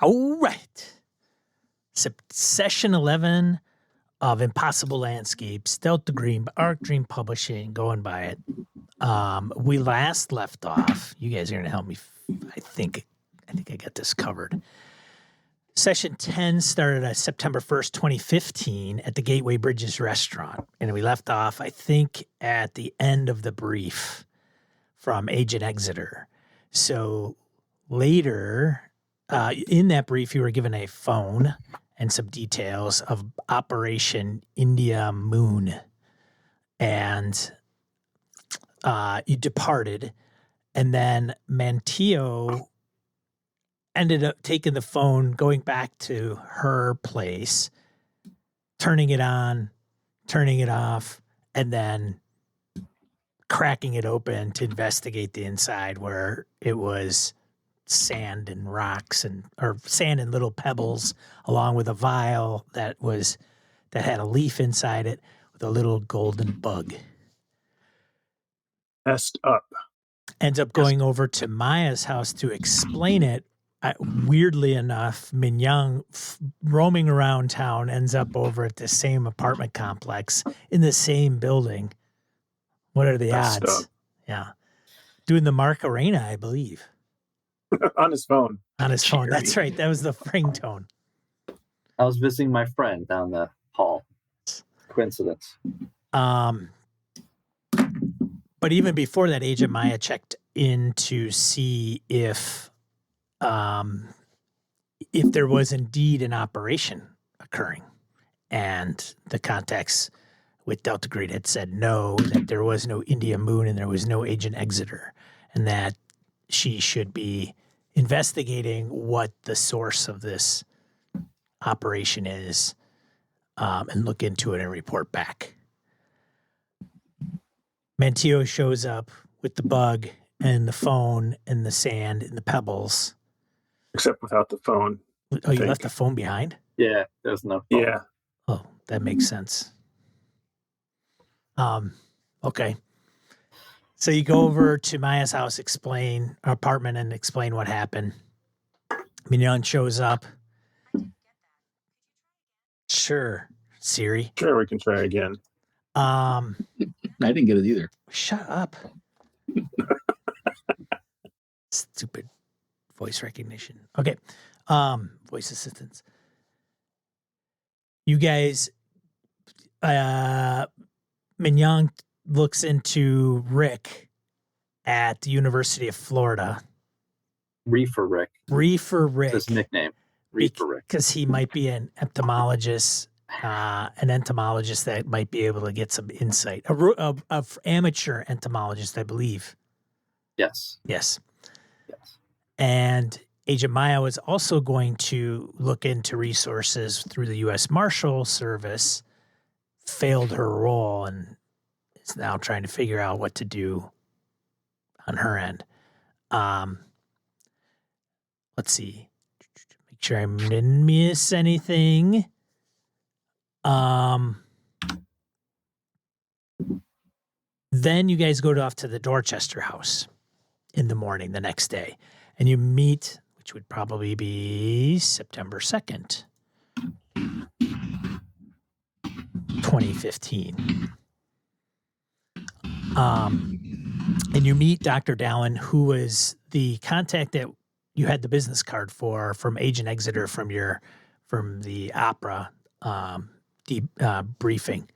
All right. Session 11 of Impossible Landscapes, Delta Green, Arc Dream Publishing, going by it. We last left off. You guys are going to help me. I think I got this covered. Session 10 started on September 1st, 2015 at the Gateway Bridges restaurant. And we left off, I think, at the end of the brief from Agent Exeter. So later, in that brief, you were given a phone and some details of Operation India Moon. And you departed. And then Mantillo ended up taking the phone, going back to her place, turning it on, turning it off, and then cracking it open to investigate the inside, where it was sand and rocks or sand and little pebbles, along with a vial that had a leaf inside it with a little golden bug. Messed up. Ends up going over to Maya's house to explain it. Weirdly enough, Mignon, roaming around town, ends up over at the same apartment complex in the same building. What are the odds? Yeah. Doing the Macarena, I believe. On his phone. On his phone. That's right. That was the ringtone. I was visiting my friend down the hall. Coincidence. But even before that, Agent Maya checked in to see if there was indeed an operation occurring. And the contacts with Delta Green had said no, that there was no India Moon and there was no Agent Exeter, and that she should be investigating what the source of this operation is, and look into it and report back. Mantillo shows up with the bug and the phone and the sand and the pebbles. Except without the phone. Oh, you left the phone behind? Yeah, there's no phone. Yeah. Oh, that makes sense. Okay. So you go over to Maya's house, apartment, and explain what happened. Mignon shows up. Sure, Siri. Sure, we can try again. I didn't get it either. Shut up. Stupid voice recognition. Okay. Voice assistants. You guys, Mignon looks into Rick at the University of Florida. Reefer Rick. His nickname. Reefer Rick. Because he might be an entomologist that might be able to get some insight. A amateur entomologist, I believe. Yes. And Agent Maya was also going to look into resources through the U.S. Marshal Service, failed her role, and is now trying to figure out what to do on her end. Let's see. Make sure I didn't miss anything. Then you guys go off to the Dorchester House in the morning the next day, and you meet, which would probably be September 2nd, 2015. And you meet Dr. Dallin, who was the contact that you had the business card for from Agent Exeter from the opera briefing.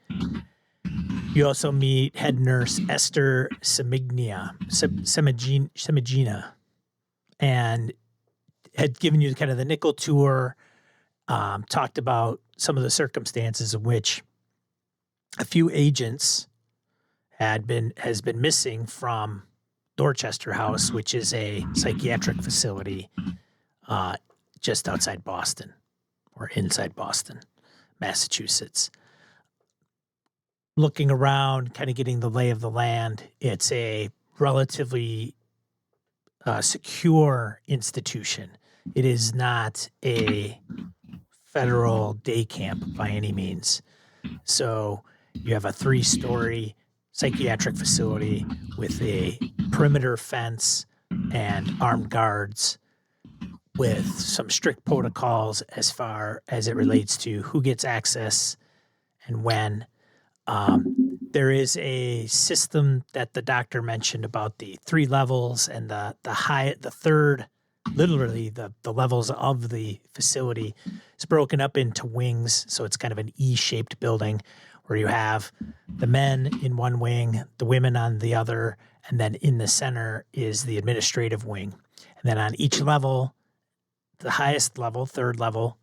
You also meet head nurse Esther Semigina, and had given you kind of the nickel tour, talked about some of the circumstances in which a few agents has been missing from Dorchester House, which is a psychiatric facility just outside Boston, or inside Boston, Massachusetts. Looking around, kind of getting the lay of the land, it's a relatively secure institution. It is not a federal day camp by any means. So you have a 3-story psychiatric facility with a perimeter fence and armed guards with some strict protocols as far as it relates to who gets access and when. There is a system that the doctor mentioned about the 3 levels and the third, literally the levels of the facility is broken up into wings. So it's kind of an E-shaped building where you have the men in one wing, the women on the other, and then in the center is the administrative wing. And then on each level, the highest level, third level,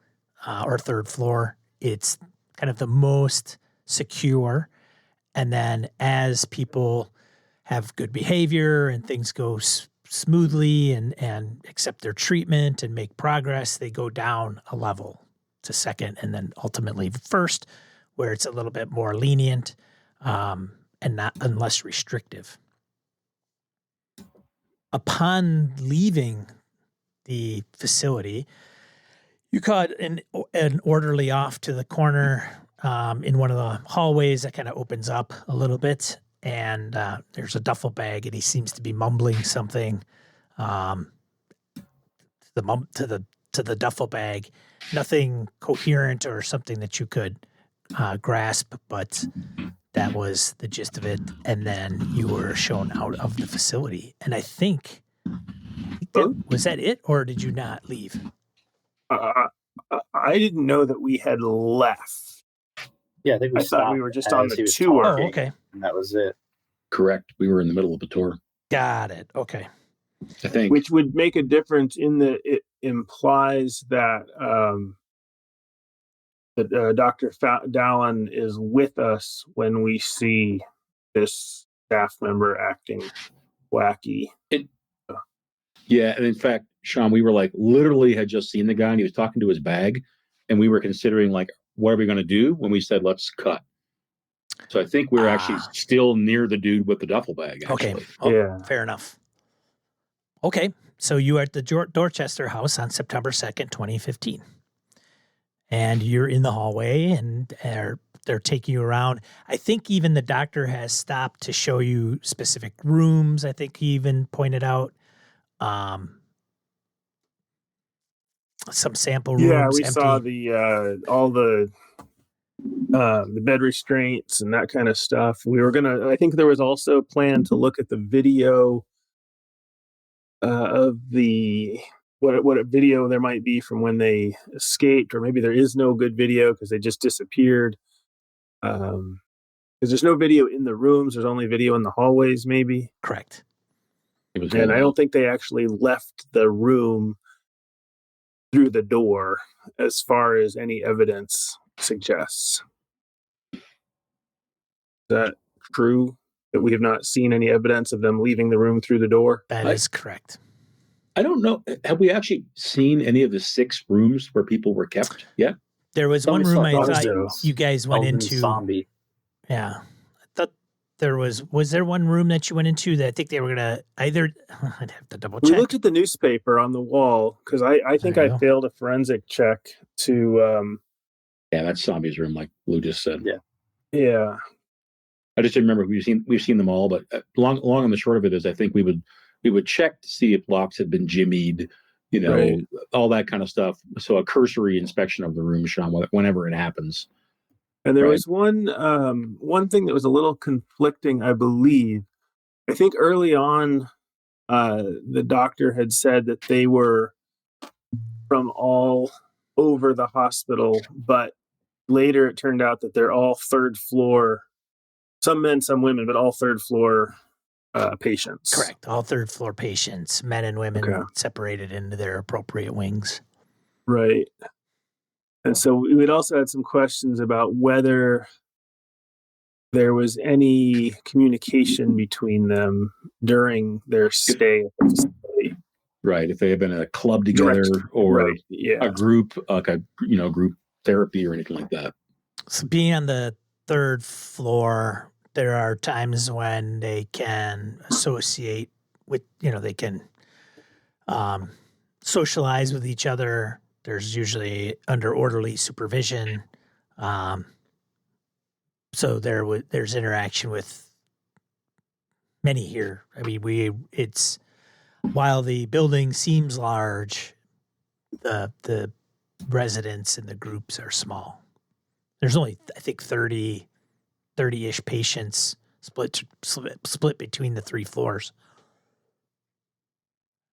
or third floor, it's kind of the most secure. And then as people have good behavior and things go smoothly and accept their treatment and make progress, they go down a level to second and then ultimately first, where it's a little bit more lenient and less restrictive. Upon leaving the facility, you caught an orderly off to the corner in one of the hallways that kind of opens up a little bit, and there's a duffel bag, and he seems to be mumbling something to the duffel bag. Nothing coherent or something that you could grasp, but that was the gist of it. And then you were shown out of the facility, and I think was that it, or did you not leave? I didn't know that we had left. Yeah, I think I thought we were just on the tour. Oh, okay. And that was it. Correct. We were in the middle of a tour. Got it. Okay. I think. Which would make a difference in that it implies that Dr. Dallin is with us when we see this staff member acting wacky. Yeah, and in fact, Sean, we were like literally had just seen the guy and he was talking to his bag, and we were considering like, what are we going to do when we said let's cut? So I think we're actually still near the dude with the duffel bag. Actually. Okay. Oh, yeah. Fair enough. Okay. So you are at the Dorchester House on September 2nd, 2015. And you're in the hallway and they're taking you around. I think even the doctor has stopped to show you specific rooms. I think he even pointed out some sample rooms. Yeah, we empty. saw the all the bed restraints and that kind of stuff. We were I think there was also a plan to look at the video of what a video there might be from when they escaped, or maybe there is no good video because they just disappeared. Because there's no video in the rooms, there's only video in the hallways, maybe. Correct. And I don't think they actually left the room through the door, as far as any evidence suggests. Is that true? That we have not seen any evidence of them leaving the room through the door? That is correct. I don't know. Have we actually seen any of the 6 rooms where people were kept yet? There was one room I thought you guys went into. Zombie. Yeah. I thought there was there one room that you went into that I think they were going to either, I'd have to double check. We looked at the newspaper on the wall because I think I failed a forensic check to. Yeah, that's Zombie's room, like Lou just said. Yeah. Yeah. I just didn't remember. We've seen them all, but long and the short of it is, I think we would check to see if locks had been jimmied, right. All that kind of stuff. So a cursory inspection of the room, Sean, whenever it happens. And there was one thing that was a little conflicting, I believe. I think early on, the doctor had said that they were from all over the hospital, but later it turned out that they're all third floor, some men, some women, but all third floor patients. Correct. All third floor patients, men and women, separated into their appropriate wings. Right. And so we'd also had some questions about whether there was any communication between them during their stay at the facility. Right. If they had been in a club together or a group, like a group therapy or anything like that. So being on the third floor, there are times when they can associate with, they can socialize with each other. There's usually under orderly supervision. So there's interaction with many here. I mean, while the building seems large, the residents and the groups are small. There's only, I think, 30-ish patients split between the 3 floors.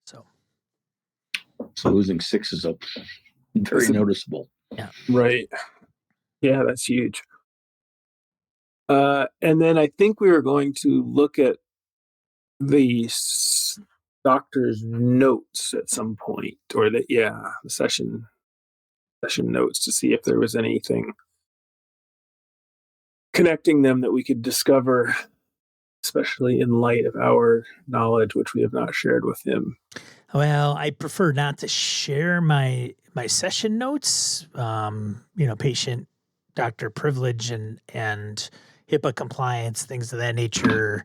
So losing 6 is very noticeable. Yeah. Right. Yeah, that's huge. And then I think we were going to look at the doctor's notes at some point, or the session notes, to see if there was anything connecting them that we could discover, especially in light of our knowledge, which we have not shared with him. Well, I prefer not to share my session notes. Patient doctor privilege and HIPAA compliance, things of that nature.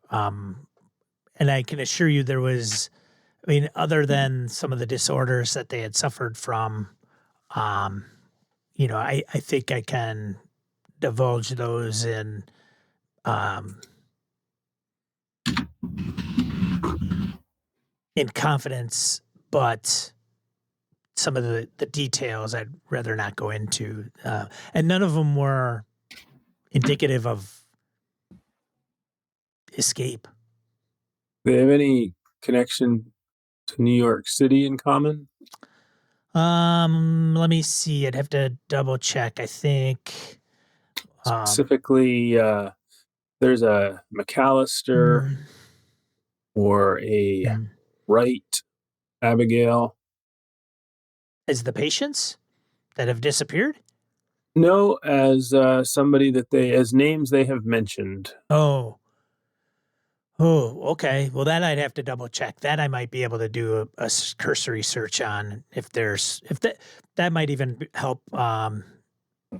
And I can assure you there was, other than some of the disorders that they had suffered from, I think I can divulge those in confidence, but some of the details I'd rather not go into. And none of them were indicative of escape. Do they have any connection to New York City in common? Let me see. I'd have to double check. I think specifically, there's a McAllister or a Wright, Abigail. As the patients that have disappeared? No, as somebody that as names they have mentioned. Oh, okay. Well, that I'd have to double check. That I might be able to do a cursory search on if that might even help.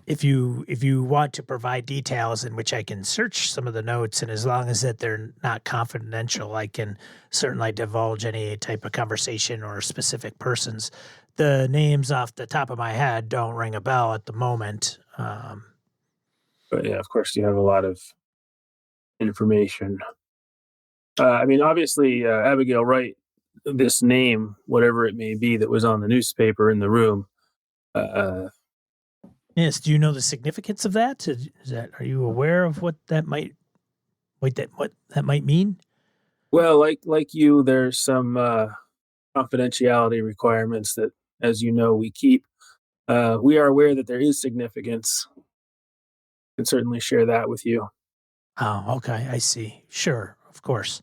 If you want to provide details in which I can search some of the notes, and as long as that they're not confidential, I can certainly divulge any type of conversation or specific persons. The names off the top of my head don't ring a bell at the moment. But yeah, of course, you have a lot of information. Obviously, Abigail Wright, this name, whatever it may be, that was on the newspaper in the room. Yes. Do you know the significance of that? Are you aware of what that might mean? Well, like you, there's some confidentiality requirements that, as you know, we keep. We are aware that there is significance. I can certainly share that with you. Oh, okay. I see. Sure. Of course.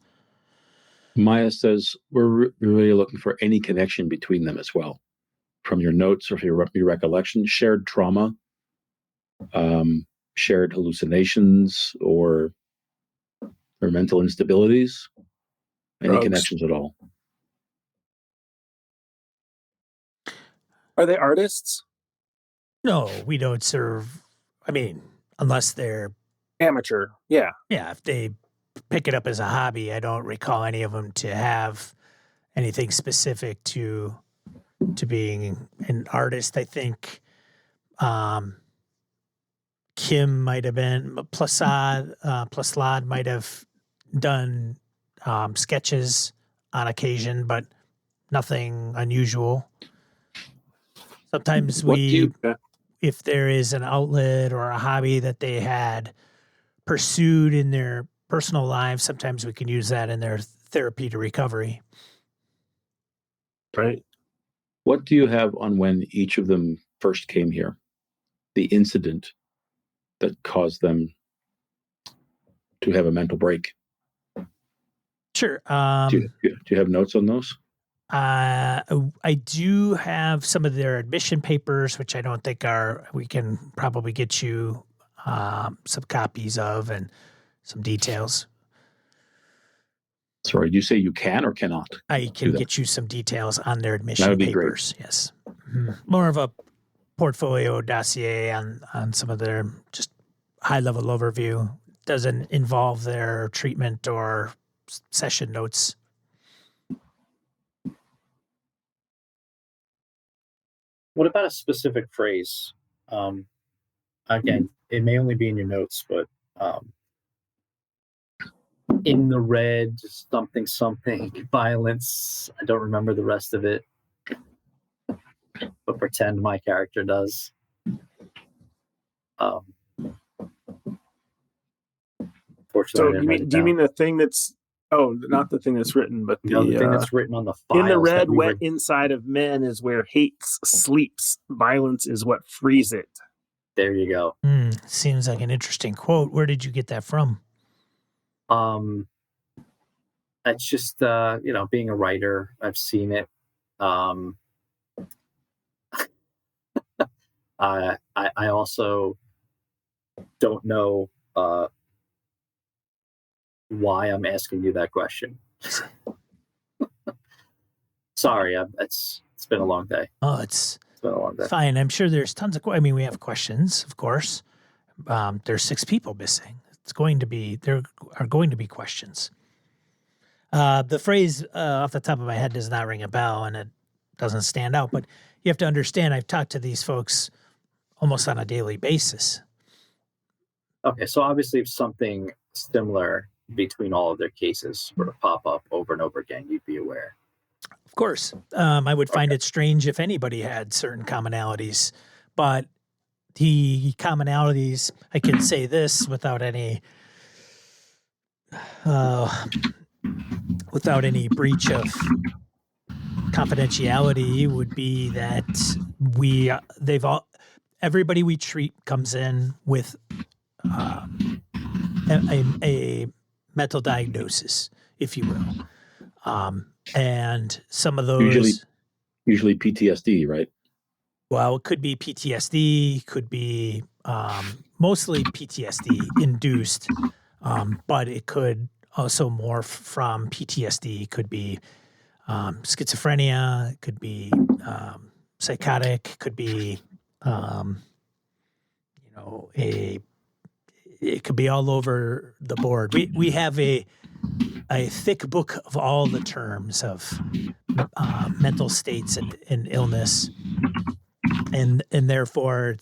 Maya says we're really looking for any connection between them as well, from your notes or your recollection, shared trauma, shared hallucinations, or mental instabilities, any Drugs. connections at all. Are they artists? No, we don't serve. Unless they're Amateur. Yeah. Yeah, if they pick it up as a hobby, I don't recall any of them to have anything specific to being an artist. I think Kim might have been, Plaslad might have done sketches on occasion, but nothing unusual. Sometimes if there is an outlet or a hobby that they had pursued in their personal lives, sometimes we can use that in their therapy to recovery. Right. What do you have on when each of them first came here? The incident that caused them to have a mental break? Sure. Do you have notes on those? I do have some of their admission papers, which I don't think we can probably get you some copies of and some details. Sorry, do you say you can or cannot? I can get you some details on their admission That would be papers. Great. Yes. Mm-hmm. More of a portfolio dossier on some of their just high-level overview. Doesn't involve their treatment or session notes. What about a specific phrase? Again, it may only be in your notes, but in the red, something, violence. I don't remember the rest of it. but pretend my character does. So Fortunately, do you mean the thing that's? Oh, not the thing that's written, but the thing that's written on the files. In the red, wet were... inside of men is where hate sleeps. Violence is what frees it. There you go. Seems like an interesting quote. Where did you get that from? It's just being a writer, I've seen it. I also don't know why I'm asking you that question. Sorry, it's been a long day. Oh, it's been a long day. Fine. I'm sure there's tons of. I mean, we have questions, of course. There's 6 people missing. There are going to be questions. The phrase off the top of my head does not ring a bell, and it doesn't stand out. But you have to understand, I've talked to these folks almost on a daily basis. Okay, so obviously, if something similar between all of their cases were to pop up over and over again, you'd be aware. Of course. I would find it strange if anybody had certain commonalities, but the commonalities, I can say this without any breach of confidentiality, would be that everybody we treat comes in with a mental diagnosis, if you will. And some of those usually PTSD, right? Well, it could be PTSD, could be mostly PTSD induced, but it could also morph from PTSD. It could be schizophrenia, it could be psychotic, could be it could be all over the board. We have a thick book of all the terms of mental states and illness, and therefore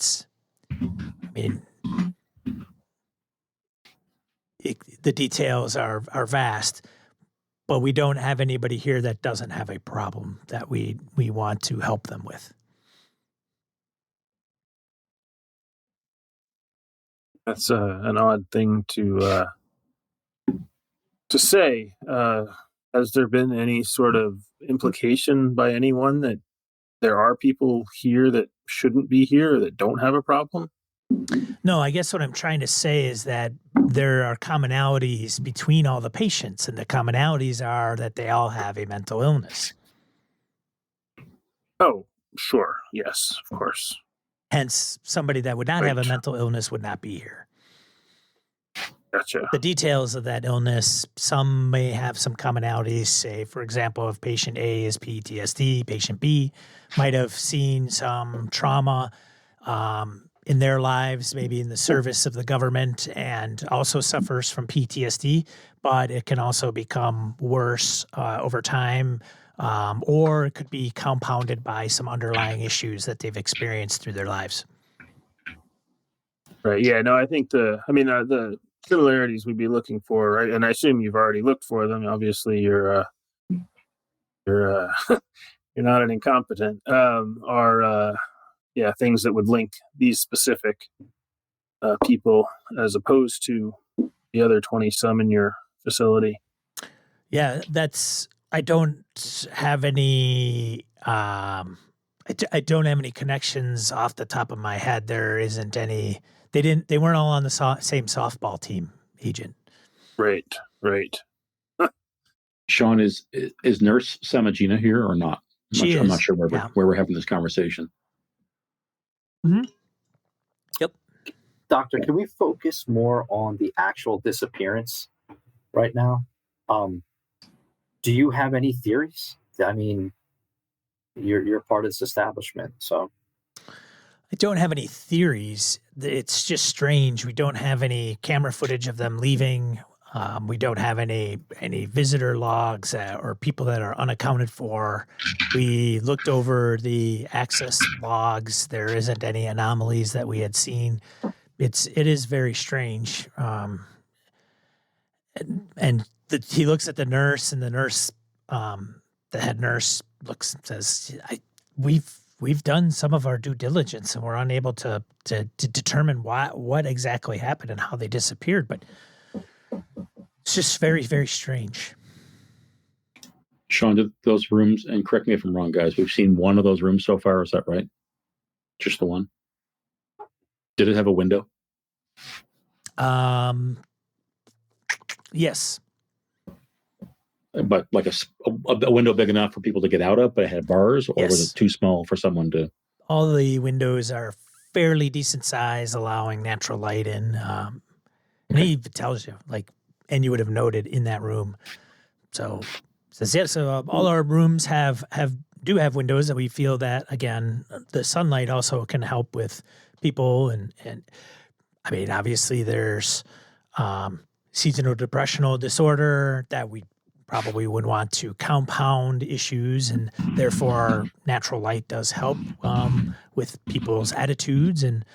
the details are vast, but we don't have anybody here that doesn't have a problem that we want to help them with. That's an odd thing to say. Has there been any sort of implication by anyone that there are people here that shouldn't be here or that don't have a problem? No, I guess what I'm trying to say is that there are commonalities between all the patients, and the commonalities are that they all have a mental illness. Oh, sure. Yes, of course. Hence, somebody that would not have a mental illness would not be here. Gotcha. The details of that illness, some may have some commonalities. Say, for example, if patient A is PTSD, patient B might have seen some trauma in their lives, maybe in the service of the government, and also suffers from PTSD, but it can also become worse over time, or it could be compounded by some underlying issues that they've experienced through their lives. Right. Yeah. No, I think the similarities we'd be looking for, right? And I assume you've already looked for them. Obviously, you're you're not an incompetent. Are things that would link these specific people as opposed to the other 20 some in your facility. Yeah, I don't have any. I don't have any connections off the top of my head. There isn't any. They weren't all on the same softball team, Agent. Right. Sean, is Nurse Samagina here or not? I'm not sure where we're having this conversation. Mm-hmm. Yep. Doctor, can we focus more on the actual disappearance right now? Do you have any theories? I mean, you're part of this establishment, so. I don't have any theories. It's just strange. We don't have any camera footage of them leaving. We don't have any visitor logs or people that are unaccounted for. We looked over the access logs. There isn't any anomalies that we had seen. It is very strange. He looks at the nurse, and the nurse, the head nurse, looks and says, we've done some of our due diligence, and we're unable to determine what exactly happened and how they disappeared. But it's just very, very strange. Sean, did those rooms, and correct me if I'm wrong, guys, we've seen one of those rooms so far. Is that right? Just the one? Did it have a window? Yes. But like a window big enough for people to get out of, but it had bars, or Yes. was it too small for someone to? All the windows are fairly decent size, allowing natural light in. And he even tells you, like, and you would have noted in that room. So says, yeah, so all our rooms do have windows, and we feel that, again, the sunlight also can help with people. And I mean, obviously there's seasonal depressional disorder that we probably would want to compound issues, and therefore natural light does help with people's attitudes and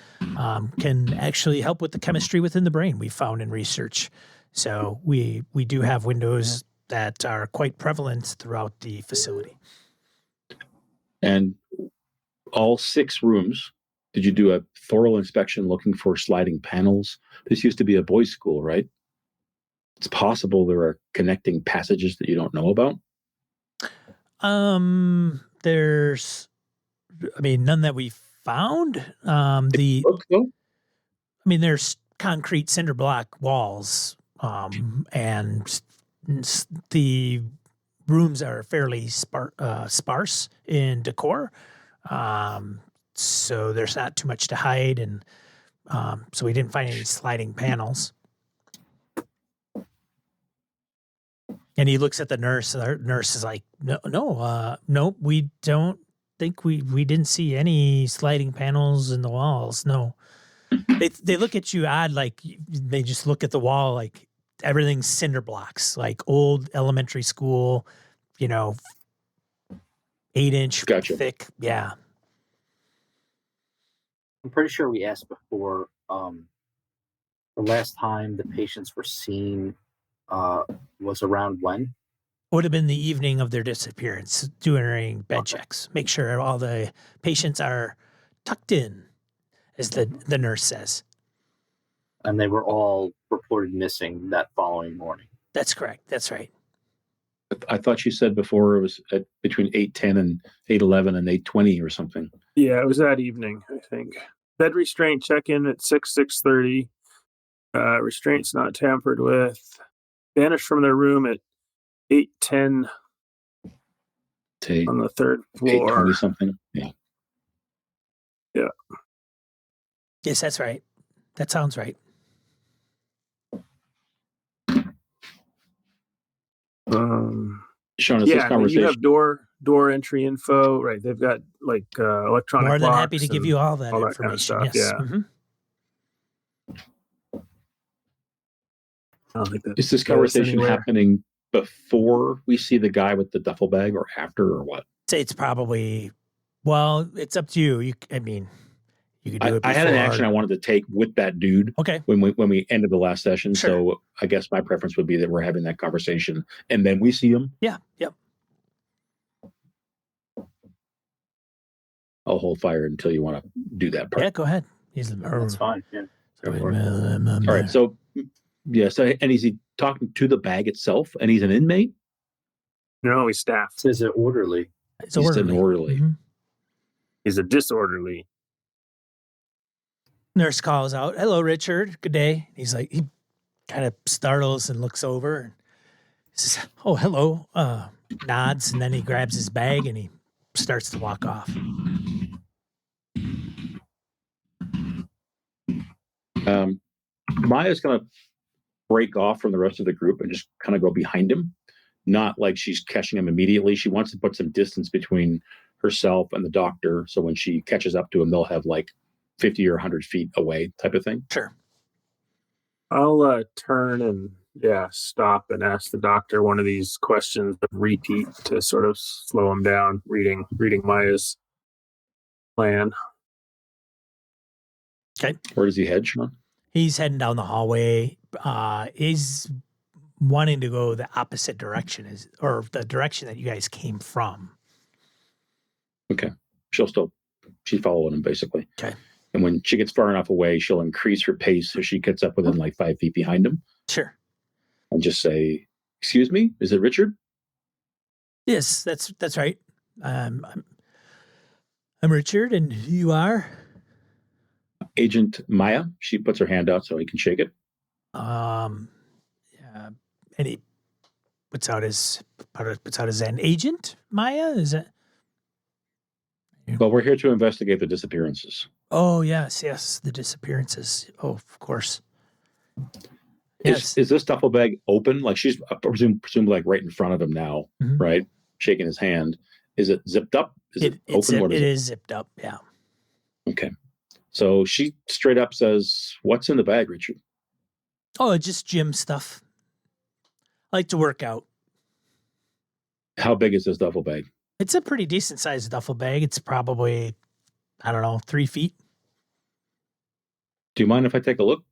can actually help with the chemistry within the brain, we found in research. So we do have windows that are quite prevalent throughout the facility. And all 6 rooms, did you do a thorough inspection looking for sliding panels? This used to be a boys' school, right? It's possible there are connecting passages that you don't know about. There's, I mean, none that we found. There's concrete cinder block walls, and the rooms are fairly sparse in decor. So there's not too much to hide, and so we didn't find any sliding panels. And he looks at the nurse. The nurse is like, no, we don't think we didn't see any sliding panels in the walls. No, they look at you odd, like they just look at the wall like everything's cinder blocks, like old elementary school, 8-inch Gotcha. thick. Yeah. I'm pretty sure we asked before, the last time the patients were seen was around when? Would have been the evening of their disappearance, during bed checks. Make sure all the patients are tucked in, as the nurse says. And they were all reported missing that following morning. That's correct. That's right. I thought you said before it was between 8:10 and 8:11 and 8:20 or something. Yeah, it was that evening, I think. Bed restraint check-in at 6:30. Restraints not tampered with. Vanished from their room at 8:10 on the 3rd floor. 8:20 something. Yeah. Yeah. Yes, that's right. That sounds right. Sean, is this conversation? You have door entry info, right? They've got like electronic. More than happy to give you all that information. Kind of stuff, yes. yeah. I don't think that Is this conversation happening before we see the guy with the duffel bag, or after, or what? It's probably, well, it's up to you. You could do it before. I had an action I wanted to take with that dude. Okay. When we ended the last session, Sure. So I guess my preference would be that we're having that conversation and then we see him. Yeah. Yep. I'll hold fire until you want to do that part. Yeah, go ahead. That's fine. Yeah. All right. So, yeah. So, and is he talking to the bag itself? And he's an inmate? No, he's staff. It says an orderly. He's an orderly. Mm-hmm. He's a disorderly. Nurse calls out, "Hello, Richard. Good day." He's like, he kind of startles and looks over and says, "Oh, hello." Nods, and then he grabs his bag and he starts to walk off. Maya's going to break off from the rest of the group and just kind of go behind him. Not like she's catching him immediately. She wants to put some distance between herself and the doctor, so when she catches up to him, they'll have like 50 or 100 feet away type of thing. Sure. I'll turn and stop and ask the doctor one of these questions, but repeat to sort of slow him down, reading Maya's plan. Okay. Where does he head, Sean? He's heading down the hallway. He's wanting to go the opposite direction, or the direction that you guys came from. Okay. she's following him basically. Okay. And when she gets far enough away, she'll increase her pace so she gets up within like 5 feet behind him. Sure. And just say, "Excuse me, is it Richard?" Yes, that's right. I'm Richard, and you are Agent Maya. She puts her hand out so he can shake it. yeah, and he puts out his hand. Agent Maya, is it? Well, we're here to investigate the disappearances. Oh yes, the disappearances. Oh, of course. Yes. Is this duffel bag open? Like she's presumed like right in front of him now, Mhm. right? Shaking his hand. Is it zipped up? Is it open? What is it it? is zipped up. Yeah. Okay. So she straight up says, "What's in the bag, Richard?" Oh, just gym stuff. I like to work out. How big is this duffel bag? It's a pretty decent sized duffel bag. It's probably, I don't know, 3 feet. Do you mind if I take a look?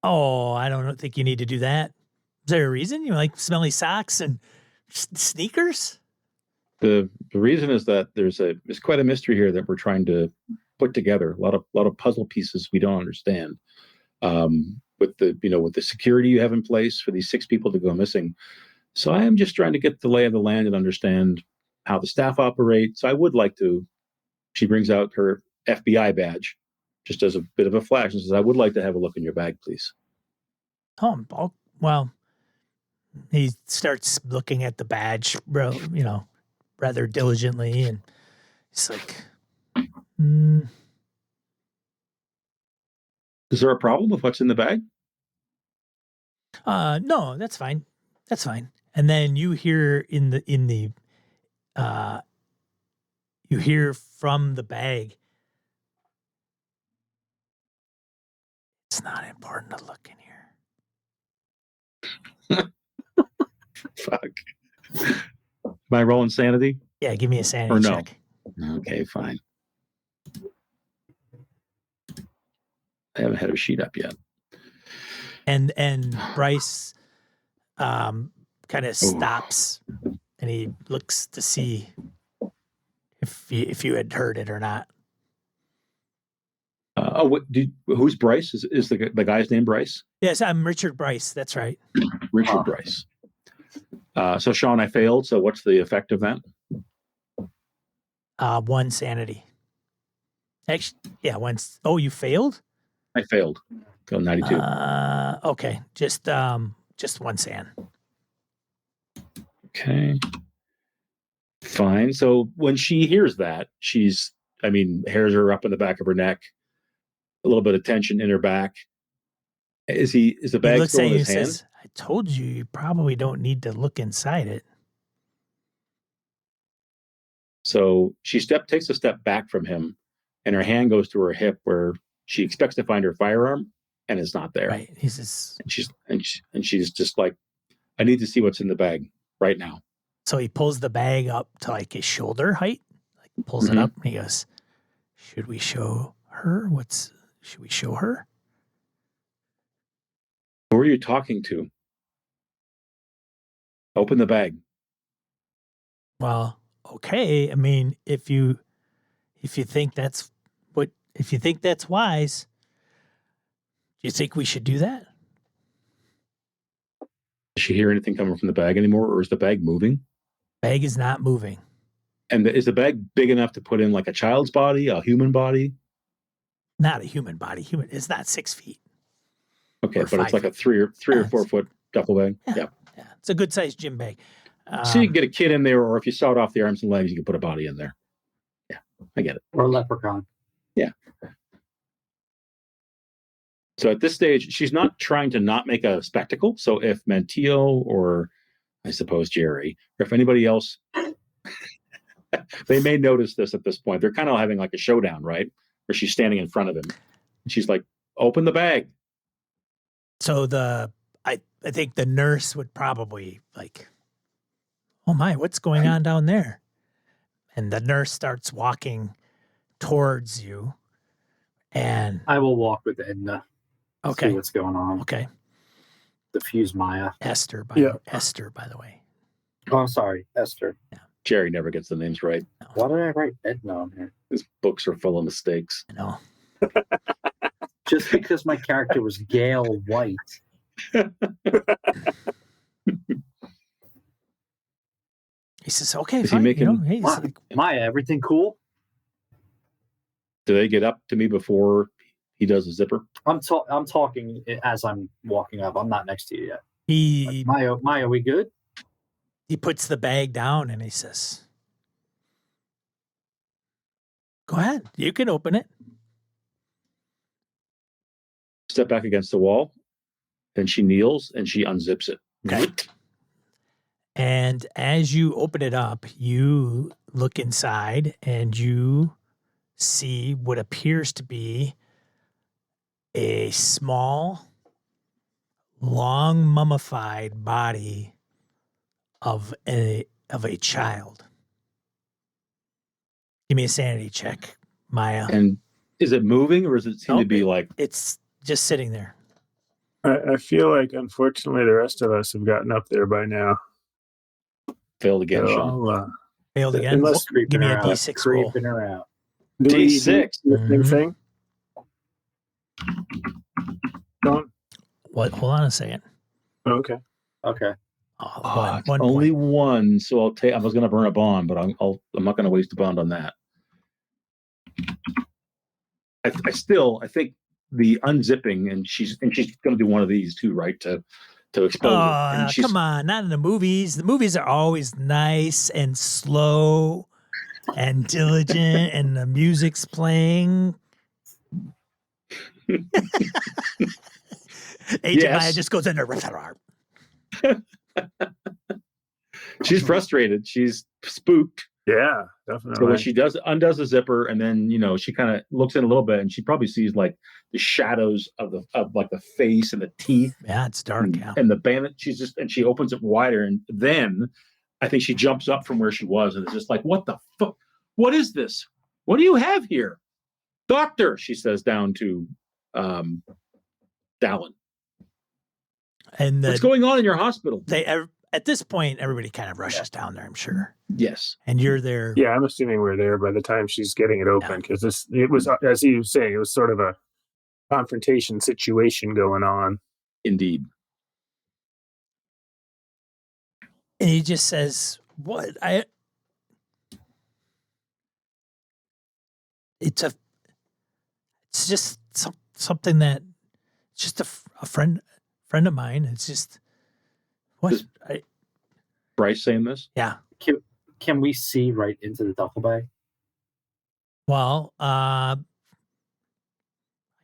Oh, I don't think you need to do that. Is there a reason you like smelly socks and sneakers? The reason is that there's quite a mystery here that we're trying to put together. A lot of puzzle pieces we don't understand. With the security you have in place for these 6 people to go missing. So I am just trying to get the lay of the land and understand how the staff operates. I would like to. She brings out her FBI badge, just as a bit of a flash, and says, "I would like to have a look in your bag, please." Oh, well, he starts looking at the badge, rather diligently, and he's like, Is there a problem with what's in the bag? no, that's fine. That's fine. And then you hear you hear from the bag. It's not important to look in here. Fuck. Am I rolling sanity? Yeah, give me a sanity Or no? check. Okay, fine. I haven't had a sheet up yet. And Bryce kind of stops and he looks to see if you had heard it or not. Who's Bryce? Is the guy's name Bryce? Yes, I'm Richard Bryce. That's right. Richard Bryce. So Sean, I failed. So what's the effect of that? 1 sanity. Actually, yeah, once. Oh, you failed? I failed. Go 92. Okay, just 1 san. Okay. Fine. So when she hears that, hairs are up in the back of her neck, a little bit of tension in her back. Is the bag looks still at in you his and hand? says, "I told you, you probably don't need to look inside it." So she takes a step back from him, and her hand goes to her hip where she expects to find her firearm, and it's not there. Right. He says, and she's just like, "I need to see what's in the bag right now." so he pulls the bag up to like his shoulder height, like pulls it up, and he goes, "Should we show her? Should we show her?" Who are you talking to? Open the bag. Well, okay. I mean, if you think that's wise, do you think we should do that? Does she hear anything coming from the bag anymore, or is the bag moving? Bag is not moving. And is the bag big enough to put in like a child's body, a human body? Not a human body. It's not 6 feet. Okay, Or but it's 5 like a feet. 3 or 4 foot duffel bag. Yeah. It's a good sized gym bag. So you can get a kid in there, or if you sawed off the arms and legs, you can put a body in there. Yeah, I get it. Or a leprechaun. Yeah. So at this stage, she's not trying to not make a spectacle. So if Mantillo or I suppose Jerry, or if anybody else, they may notice this at this point. They're kind of having like a showdown, right? Where she's standing in front of him. And she's like, "Open the bag." So I think the nurse would probably like, "Oh my, what's going on down there?" And the nurse starts walking towards you. And I will walk with Edna. Okay. See what's going on. Okay. Diffuse Maya. Esther, by the way. Oh, I'm sorry, Esther. Yeah. Jerry never gets the names right. Why did I write Edna on here? His books are full of mistakes. I know. Just because my character was Gail White. He says, "Okay, Is he fine." making- hey, he's like, Maya, everything cool? Do they get up to me before he does the zipper? I'm talking as I'm walking up. I'm not next to you yet. he Maya, we good? he puts the bag down and he says, "Go ahead, you can open it." Step back against the wall. Then she kneels and she unzips it. Okay. And as you open it up, you look inside and you see what appears to be a small, long mummified body of a child. Give me a sanity check, Maya. And is it moving or does it seem to Nope, be like It's just sitting there. I feel like, unfortunately, the rest of us have gotten up there by now. failed again, So Sean? I'll, Failed again. Unless Give me a creeping her D6 roll. Creeping her out. do we D6. do the same Mhm. thing? Don't. What? Hold on a second. Okay. Okay. Oh, It's one only point. one, so I'll take. I was going to burn a bond, but I'm not going to waste a bond on that. I think the unzipping, and she's going to do one of these too, right? To expose it. And she's, Come on, not in the movies. The movies are always nice and slow and diligent, and the music's playing. Agent Maya Yes. just goes in there. she's frustrated. She's spooked. Yeah, So definitely. what she does, undoes the zipper, and then she kind of looks in a little bit, and she probably sees like the shadows of like the face and the teeth Yeah, it's dark. Yeah. and the bandit. She opens it wider, and then I think she jumps up from where she was, and it's just like, what the fuck? What is this? What do you have here, Doctor? She says down to Dallin. And What's going on in your hospital? at this point, everybody kind of rushes down there, I'm sure. Yes. And you're there. Yeah, I'm assuming we're there by the time she's getting it open, because it was, as he was saying, it was sort of a confrontation situation going on. Indeed. And he just says, "What? It's just something that it's just a friend of mine. It's just what? Bryce saying this? Yeah. Can we see right into the duffel bag? Well, I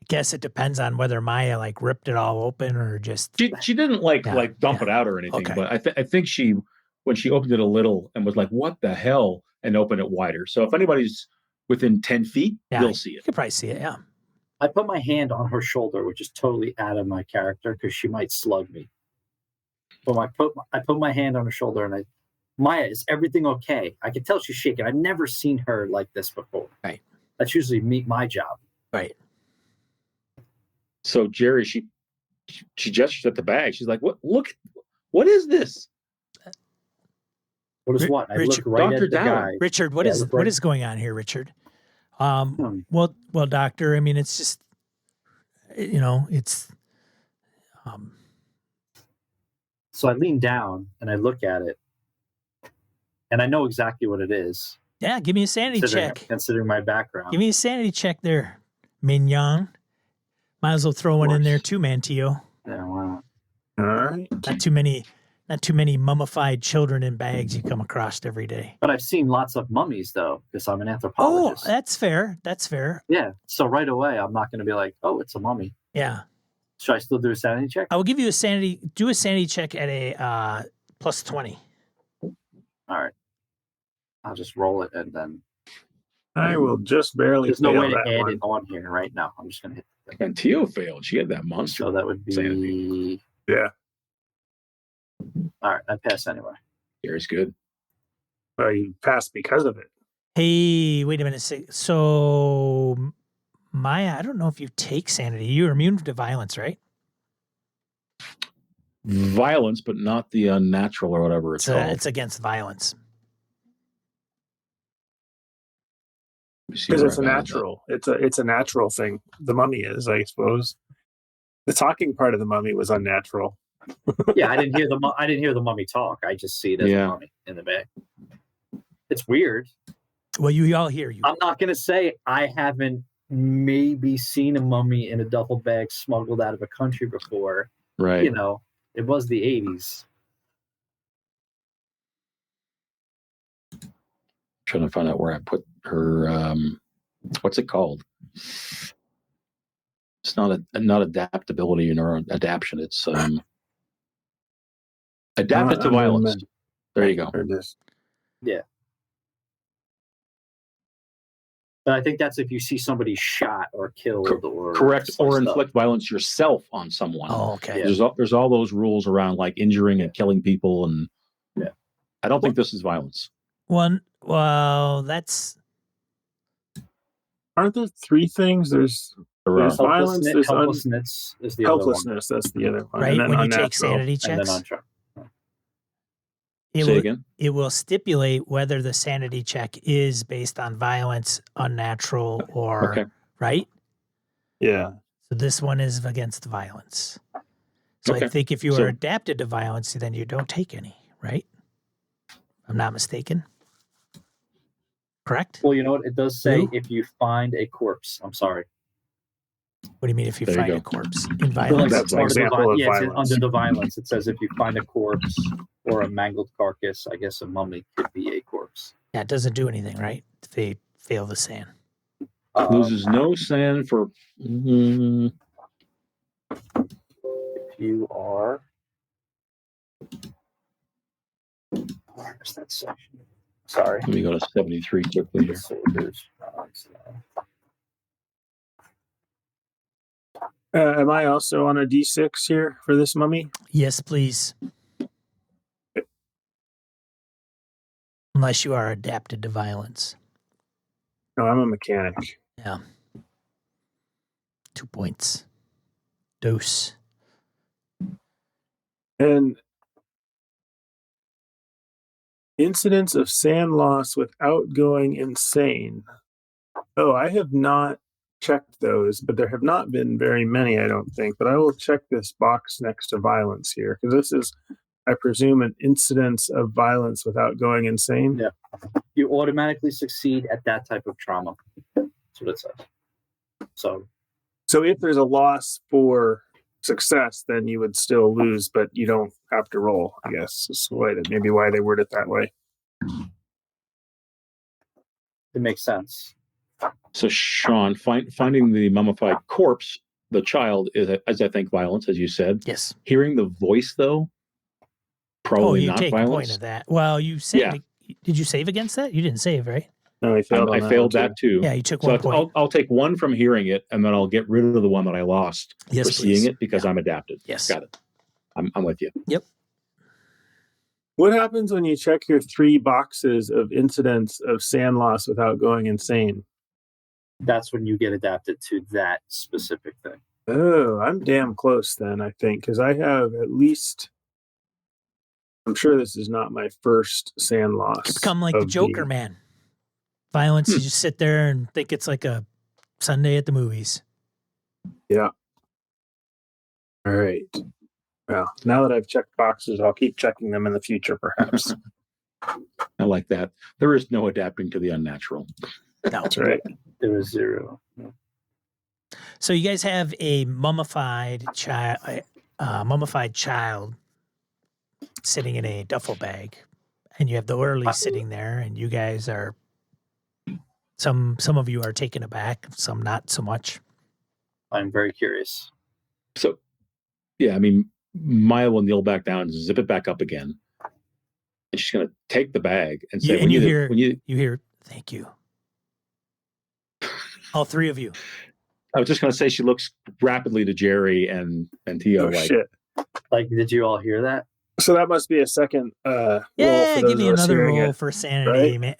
guess it depends on whether Maya like ripped it all open or just She didn't like dump it out or anything, Okay. but I think she, when she opened it a little and was like, what the hell, and opened it wider. So if anybody's within 10 feet, they'll see You it. could probably see it. Yeah. I put my hand on her shoulder, which is totally out of my character because she might slug me. But I put my hand on her shoulder and Maya, is everything okay? I can tell she's shaking. I've never seen her like this before. Right. That's usually my job. Right. So Jerry, she gestures at the bag. She's like, what is this? What is what? I Richard, look right Dr. at the Dallin. guy. Richard, what Yeah, is look right- what is going on here, Richard? Well, doctor, I mean, it's just, it's, So I lean down and I look at it, and I know exactly what it is. yeah, give me a sanity check. Considering my background. Give me a sanity check there, Mignon. Might as well throw one in there too, Mantillo. Yeah, wow. All right. Not too many mummified children in bags you come across every day. But I've seen lots of mummies though, because I'm an Oh, anthropologist. that's fair. That's fair. Yeah. So right away, I'm not going to be like, "Oh, it's a mummy." Yeah. Should I still do a sanity check? I will give you a sanity. Do a sanity check at a plus 20. All right. I'll just roll it and then. I will just barely There's no fail way to that add one. it on here right now. I'm just going to hit the thing. And Tio failed. She had that monster. So that would be. Sanity. Yeah. All right. I pass anyway. Jerry's good. Well, you passed because of it. Hey, wait a minute. So, Maya, I don't know if you take sanity. You're immune to violence, right? Violence, but not the unnatural or whatever it's called. It's against violence. Because it's a natural. It's a natural thing. The mummy is, I suppose. The talking part of the mummy was unnatural. Yeah, I didn't hear the mummy talk. I just see it as a mummy in the bag. It's weird. Well, you all hear you. I'm not gonna say I haven't maybe seen a mummy in a duffel bag smuggled out of a country before. Right. You know, it was the 80s. Trying to find out where I put her. What's it called? It's not adaptability nor adaption. It's adapted to violence. There you go. Yeah. But I think that's if you see somebody shot or killed or correct or stuff. inflict violence yourself on someone. Oh, okay. Yeah. There's all those rules around like injuring and killing people, and I don't think this is violence. Well, that's. Aren't there three things? There's violence. There's helplessness is the helplessness. other one. That's the other one. Right, and then when you unnatural. take sanity checks. And then Say again? It will stipulate whether the sanity check is based on violence, unnatural, or right. Yeah. So this one is against violence. So I think if you are adapted to violence, then you don't take any, right? I'm not mistaken. Correct? Well, you know what? It does say if you find a corpse. I'm sorry. What do you mean if you There you find go. a corpse in violence? That's an example of violence. Under the violence, it says if you find a corpse or a mangled carcass, I guess a mummy could be a corpse. Yeah, it doesn't do anything, right? If they fail the SAN. Loses no SAN for... If you are... Where's that section? Sorry. Let me go to 73 quickly here. Am I also on a D6 here for this mummy? Yes, please. Unless you are adapted to violence. No, I'm a mechanic. Yeah. 2 points. Dose. And incidents of SAN loss without going insane. Oh, I have not checked those, but there have not been very many, I don't think. But I will check this box next to violence here, because this is, I presume, an incidence of violence without going insane. Yeah. You automatically succeed at that type of trauma. That's what it says. So if there's a loss for success, then you would still lose, but you don't have to roll, I guess. That's maybe why they word it that way. It makes sense. So, Sean, finding the mummified corpse, the child, is I think, violence, as you said. Yes. Hearing the voice, though, probably not take violence. Point of that. Well, you saved. Did you save against that? You didn't save, right? No, I failed that too. Yeah, you took 1 point. I'll take one from hearing it, and then I'll get rid of the one that I lost for seeing it because I'm adapted. Yes. Got it. I'm with you. Yep. What happens when you check your 3 boxes of incidents of SAN loss without going insane? That's when you get adapted to that specific thing. Oh, I'm damn close then, I think, because I have at least... I'm sure this is not my first SAN loss. It's become like the Joker, man. Violence, you just sit there and think it's like a Sunday at the movies. Yeah. All right. Well, now that I've checked boxes, I'll keep checking them in the future, perhaps. I like that. There is no adapting to the unnatural. No. That's right. There was 0. So you guys have a mummified child sitting in a duffel bag, and you have the orderly sitting there, and you guys are some of you are taken aback, some not so much. I'm very curious. So, yeah, I mean, Maya will kneel back down and zip it back up again, and she's going to take the bag and say, you hear, thank you. All 3 of you. I was just going to say she looks rapidly to Jerry and Mantillo. Oh, shit. Like, did you all hear that? So that must be a second roll. Yeah, for those give me of us another hearing roll it, for sanity, right?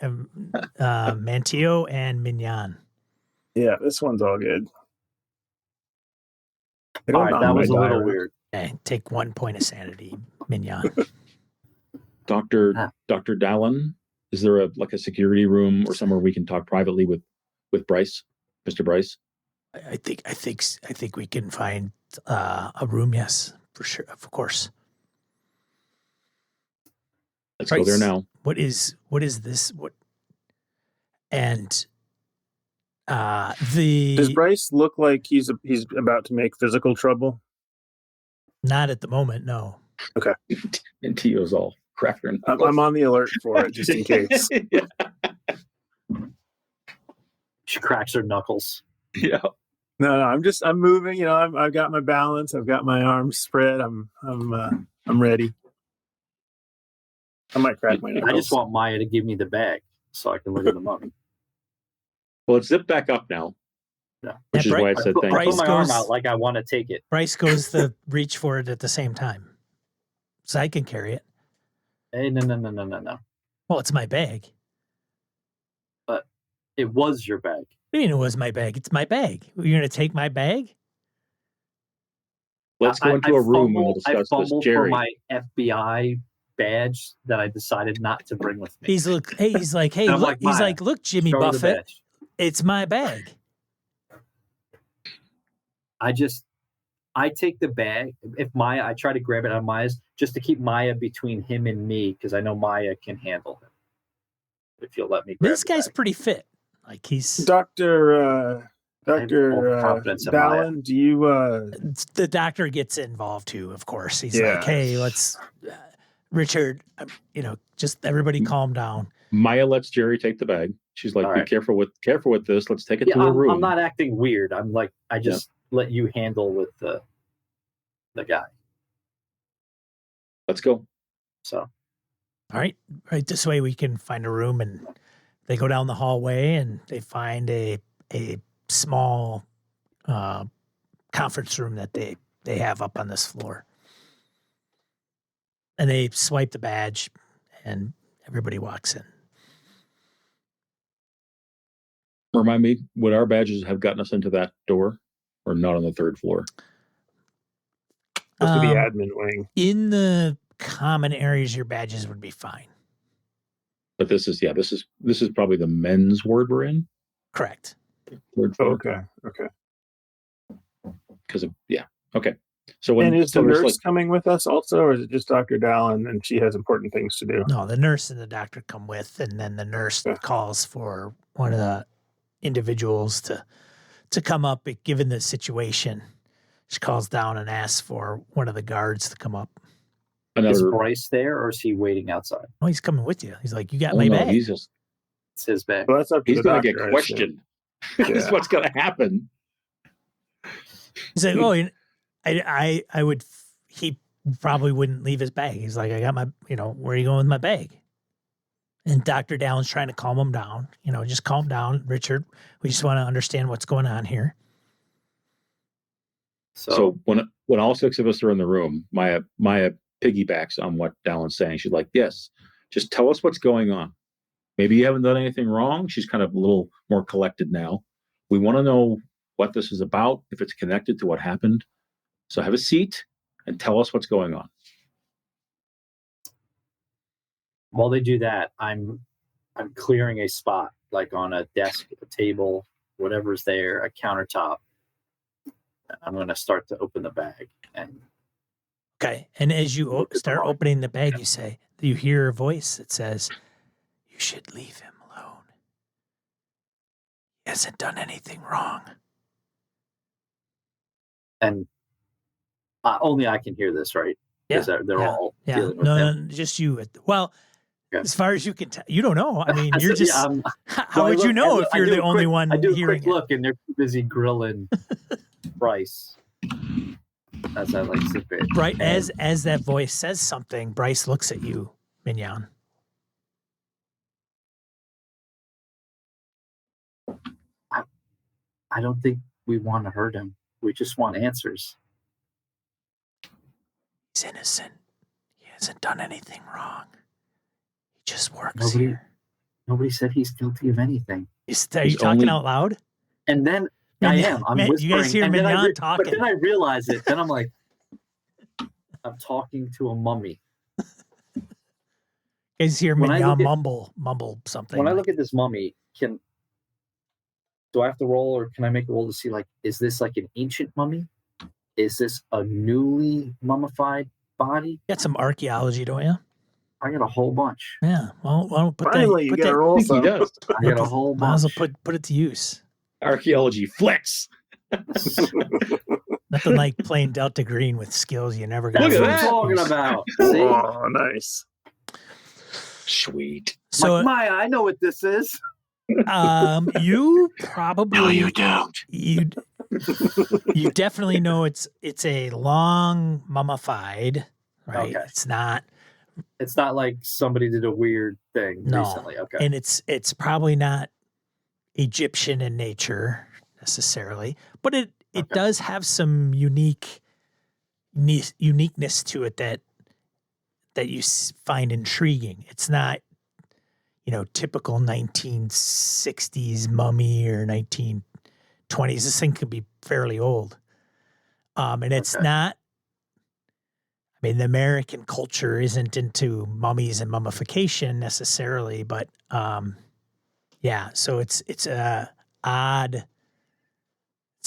Mantillo and Mignon. Yeah, this one's all good. All right, that was a little weird. Okay, take 1 point of sanity, Mignon. Dr. Dallin, is there a security room or somewhere we can talk privately with with Bryce, Mr. Bryce? I think we can find a room. Yes, for sure, of course. Let's go there now. What is this? What and Does Bryce look like he's about to make physical trouble? Not at the moment, no. Okay. And Tio's all cracking. I'm on the alert for it just in case. Yeah. She cracks her knuckles. Yeah. No, I'm moving. You know, I've got my balance. I've got my arms spread. I'm ready. I might crack my knuckles. I just want Maya to give me the bag so I can look at the mummy. Well, it's zipped back up now. Yeah. Which is why I said thank I you. put my arm out like I want to take it. Bryce goes to reach for it at the same time. So I can carry it. Hey, no. Well, it's my bag. But it was your bag. What do you mean it was my bag? It's my bag. You're going to take my bag? Let's go into a room and we'll discuss I this. fumbled Jerry. for my FBI badge that I decided not to bring with me. He's like, hey, I'm look, Maya, look, Jimmy show me the Buffett. badge. It's my bag. I take the bag. I try to grab it on Maya's just to keep Maya between him and me because I know Maya can handle him. If you'll let me grab This guy's bag. pretty fit. Like he's Dr. confidence in Maya. Dallin, do you the doctor gets involved too, of course. He's Yeah. like, hey, let's Richard, just everybody calm down. Maya lets Jerry take the bag. She's like, All be right. careful with this. Let's take it to a room. I'm not acting weird. I'm like, I just let you handle with the guy. Let's go. So All right. Right this way we can find a room, and they go down the hallway and they find a small conference room that they have up on this floor. And they swipe the badge and everybody walks in. Remind me, would our badges have gotten us into that door or not on the third floor? supposed to be admin wing? In the common areas, your badges would be fine. But this is probably the men's ward we're in. Correct. Third floor. Okay. Because okay. So when And is the so there's nurse coming with us also, or is it just Dr. Dallin and she has important things to do? No, the nurse and the doctor come with, and then the nurse calls for one of the individuals to come up, given the situation. She calls down and asks for one of the guards to come up. is Bryce there, or is he waiting outside? Oh, he's coming with you. He's like, you got my bag. It's his bag. Well, that's up to He's the going to doctor, get questioned. That's what's going to happen. He's like, oh, I would. He probably wouldn't leave his bag. He's like, I got my, where are you going with my bag? And Dr. Dallon's trying to calm him down. Just calm down, Richard. We just want to understand what's going on here. So when all six of us are in the room, Maya piggybacks on what Dallon's saying. She's like, yes, just tell us what's going on. Maybe you haven't done anything wrong. She's kind of a little more collected now. We want to know what this is about, if it's connected to what happened. So have a seat and tell us what's going on. While they do that, I'm clearing a spot, like on a desk, a table, whatever's there, a countertop. I'm going to start to open the bag. Okay. And as you start opening the bag, you hear a voice that says, you should leave him alone. He hasn't done anything wrong. And only I can hear this, right? Yeah. They're all dealing with no, just you. Well, as far as you can tell, you don't know. I mean, you're just. How would you know if you're the only one hearing it? I do a quick look, and they're too busy grilling Bryce. As I sit there. Right, as that voice says something, Bryce looks at you, Mignon. I don't think we want to hurt him. We just want answers. He's innocent. He hasn't done anything wrong. He just works here. Nobody said he's guilty of anything. Are you talking out loud? And then I am. I'm whispering. You guys hear Mignon talking. But then I realize it. Then I'm like, I'm talking to a mummy. You guys hear Mignon mumble something. When I look at this mummy, do I have to roll, or can I make a roll to see, like, is this like an ancient mummy? Is this a newly mummified body? You got some archaeology, don't you? I got a whole bunch. Yeah. Well, don't put Finally, you put get a I roll. think he Some. does. I got a whole Might as well bunch. put it to use. Archaeology flex. Nothing like playing Delta Green with skills you never got. That's Look what at I'm that. talking about. See? Oh, nice. Sweet. So Like, Maya, I know what this is. you probably don't. you definitely know it's a long mummified, right? Okay. It's not It's not like somebody did a weird thing No. recently. Okay. and it's probably not Egyptian in nature necessarily, but it Okay. does have some uniqueness to it that you find intriguing. It's not typical 1960s mummy or 1920s. This thing could be fairly old, and it's Okay. not. I mean, the American culture isn't into mummies and mummification necessarily, but yeah. So it's a odd.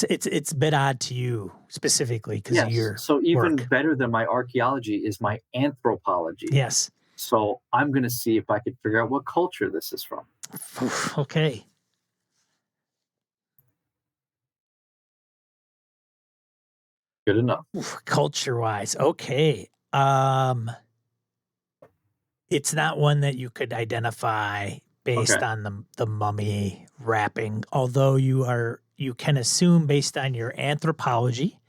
It's a bit odd to you specifically because of your So even work. better than my archaeology is my anthropology. Yes. So I'm going to see if I could figure out what culture this is from. Okay. Good enough. Culture wise, okay. It's not one that you could identify based Okay. on the mummy wrapping, although you can assume based on your anthropology.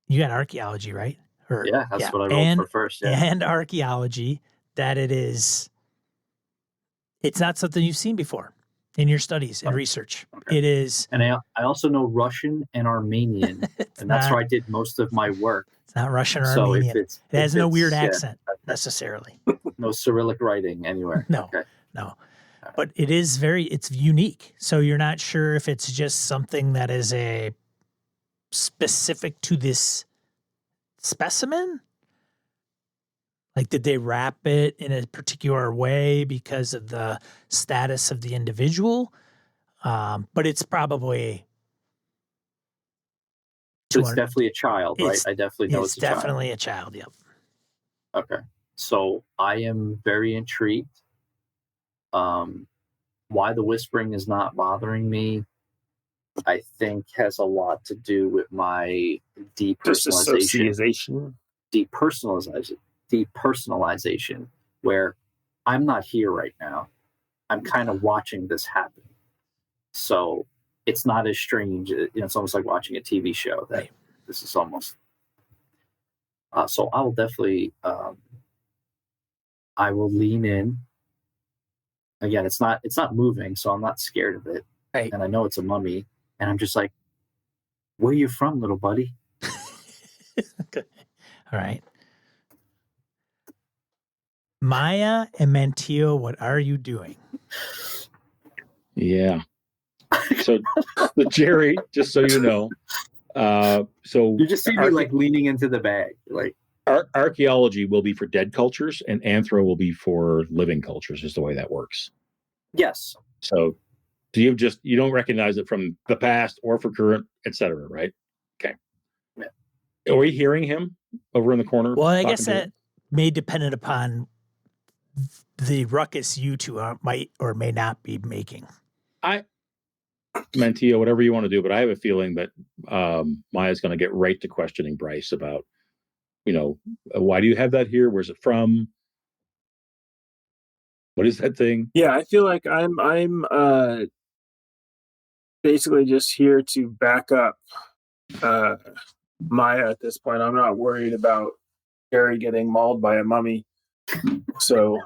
You got archaeology, right? Yeah, that's what I rolled for first. Yeah. And archaeology, that it's not something you've seen before in your studies and research. Okay. It is. And I also know Russian and Armenian, and that's where I did most of my work. It's not Russian or So Armenian. it has no weird yeah, accent necessarily. no Cyrillic writing anywhere. No. Okay. No. But it's unique. So you're not sure if it's just something that is a specific to this specimen. Like, did they wrap it in a particular way because of the status of the individual? But it's probably. So it's definitely a child, right? I definitely know it's a child. It's definitely a child, yep. Okay. So I am very intrigued. Why the whispering is not bothering me, I think has a lot to do with my Disassociation. depersonalization, where I'm not here right now. I'm kind of watching this happen. So it's not as strange. It's almost like watching a TV show. That Right. This is almost. So I will definitely. I will lean in. Again, it's not moving, so I'm not scared of it. Right. And I know it's a mummy, and I'm just like, "Where you from, little buddy?" Okay. All right. Maya and Mantillo, what are you doing? Yeah. So Jerry, just so you know, so You just see me like leaning into the bag, like. Archaeology will be for dead cultures, and anthro will be for living cultures. Is the way that works. Yes. So, you don't recognize it from the past or for current, etc. Right? Okay. Yeah. Are we hearing him over in the corner? Well, I guess that may depend upon the ruckus you two might or may not be making. Mantillo, whatever you want to do, but I have a feeling that Maya's going to get right to questioning Bryce about, why do you have that here? Where's it from? What is that thing? Yeah, I feel like I'm basically just here to back up Maya at this point. I'm not worried about Jerry getting mauled by a mummy. So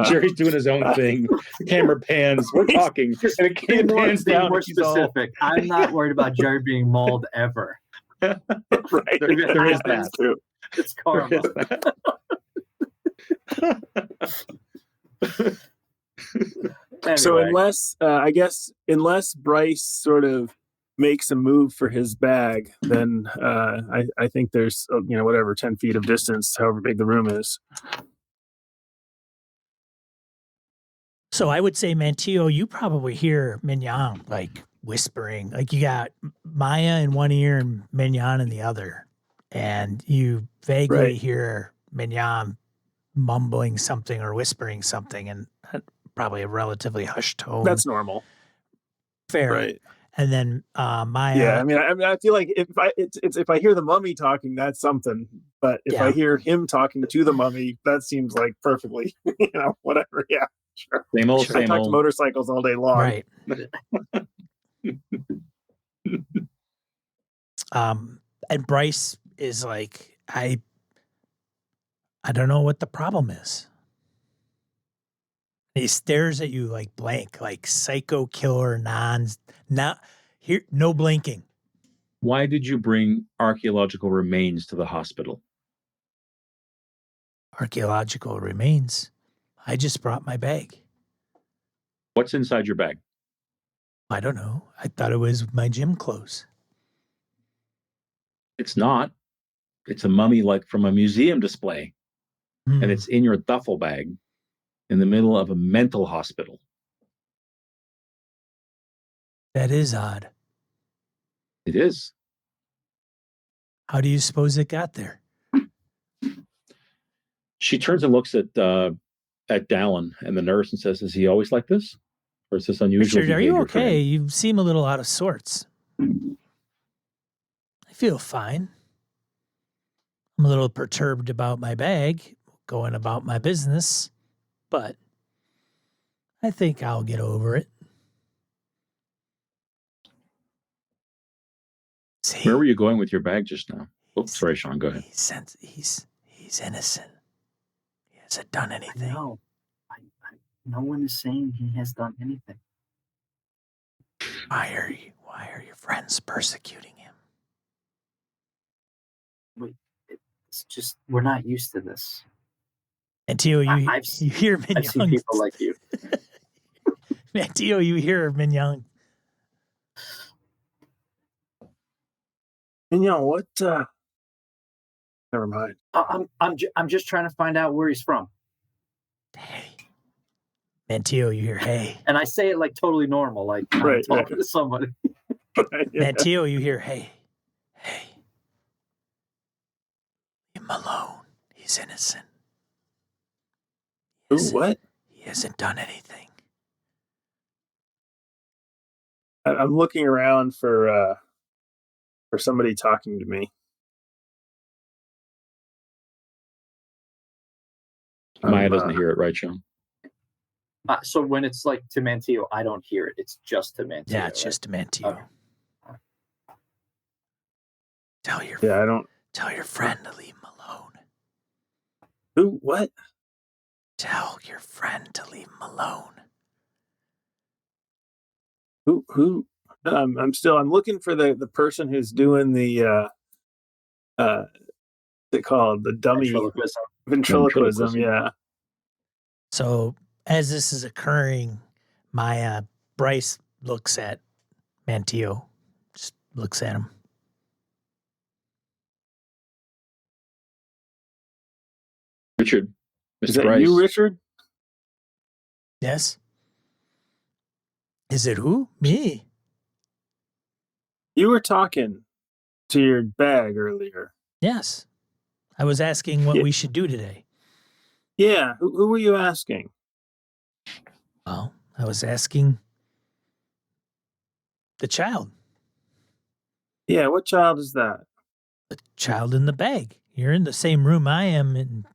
Jerry's doing his own thing. The camera pans. We're talking, and it pans down. More specific. I'm not worried about Jerry being mauled ever. right, there is that. Too. It's karma. Anyway. So unless Bryce sort of makes a move for his bag, then I think there's 10 feet of distance, however big the room is. So I would say, Mantillo, you probably hear Mignon like whispering. Like you got Maya in one ear and Mignon in the other. And you vaguely Right. hear Mignon mumbling something or whispering something in probably a relatively hushed tone. That's normal. Fair. Right. And then Maya. Yeah, I mean, I feel like if I hear the mummy talking, that's something. But if I hear him talking to the mummy, that seems like perfectly, whatever. Yeah, sure. Same old, I same talk to old. motorcycles all day long. Right. And Bryce is like, I don't know what the problem is. He stares at you like blank, like psycho killer, no blinking. Why did you bring archaeological remains to the hospital? Archaeological remains. I just brought my bag. What's inside your bag? I don't know. I thought it was my gym clothes. It's not. It's a mummy like from a museum display. And it's in your duffel bag in the middle of a mental hospital. That is odd. It is. How do you suppose it got there? She turns and looks at Dallin and the nurse and says, "Is he always like this? Or is this unusual Richard, are you behavior for him?" okay? You seem a little out of sorts. I feel fine. I'm a little perturbed about my bag, going about my business, but I think I'll get over it. See, Where were you going with your bag just now? Oh, sorry, Sean, go ahead. He's innocent. He hasn't done anything. No, no one is saying he has done anything. Why are your friends persecuting him? It's just we're not used to this. Mantillo, you hear Mignon. I've seen people like you. Mantillo, you hear Mignon. What? Never mind. I'm just trying to find out where he's from. Hey. Mantillo, you hear hey. And I say it like totally normal, like I'm talking to somebody. Mantillo, you hear hey. Leave him alone. He's innocent. What? He hasn't done anything. I'm looking around for somebody talking to me. Maya doesn't hear it, right, Sean? So when it's like to Mantillo, I don't hear it. It's just to Mantillo. Yeah, it's just to Mantillo. Okay. Tell your friend to leave him alone. Who? What? Tell your friend to leave him alone. Who? I'm looking for the person who's doing the they call it the dummy ventriloquism. Yeah. So as this is occurring, Bryce looks at Mantillo, just looks at him. Richard, Mr. Is that Bryce. you, Richard? Yes. Is it who? Me. You were talking to your bag earlier. Yes. I was asking what we should do today. Yeah. Who were you asking? Well, I was asking the child. Yeah. What child is that? The child in the bag. You're in the same room I am,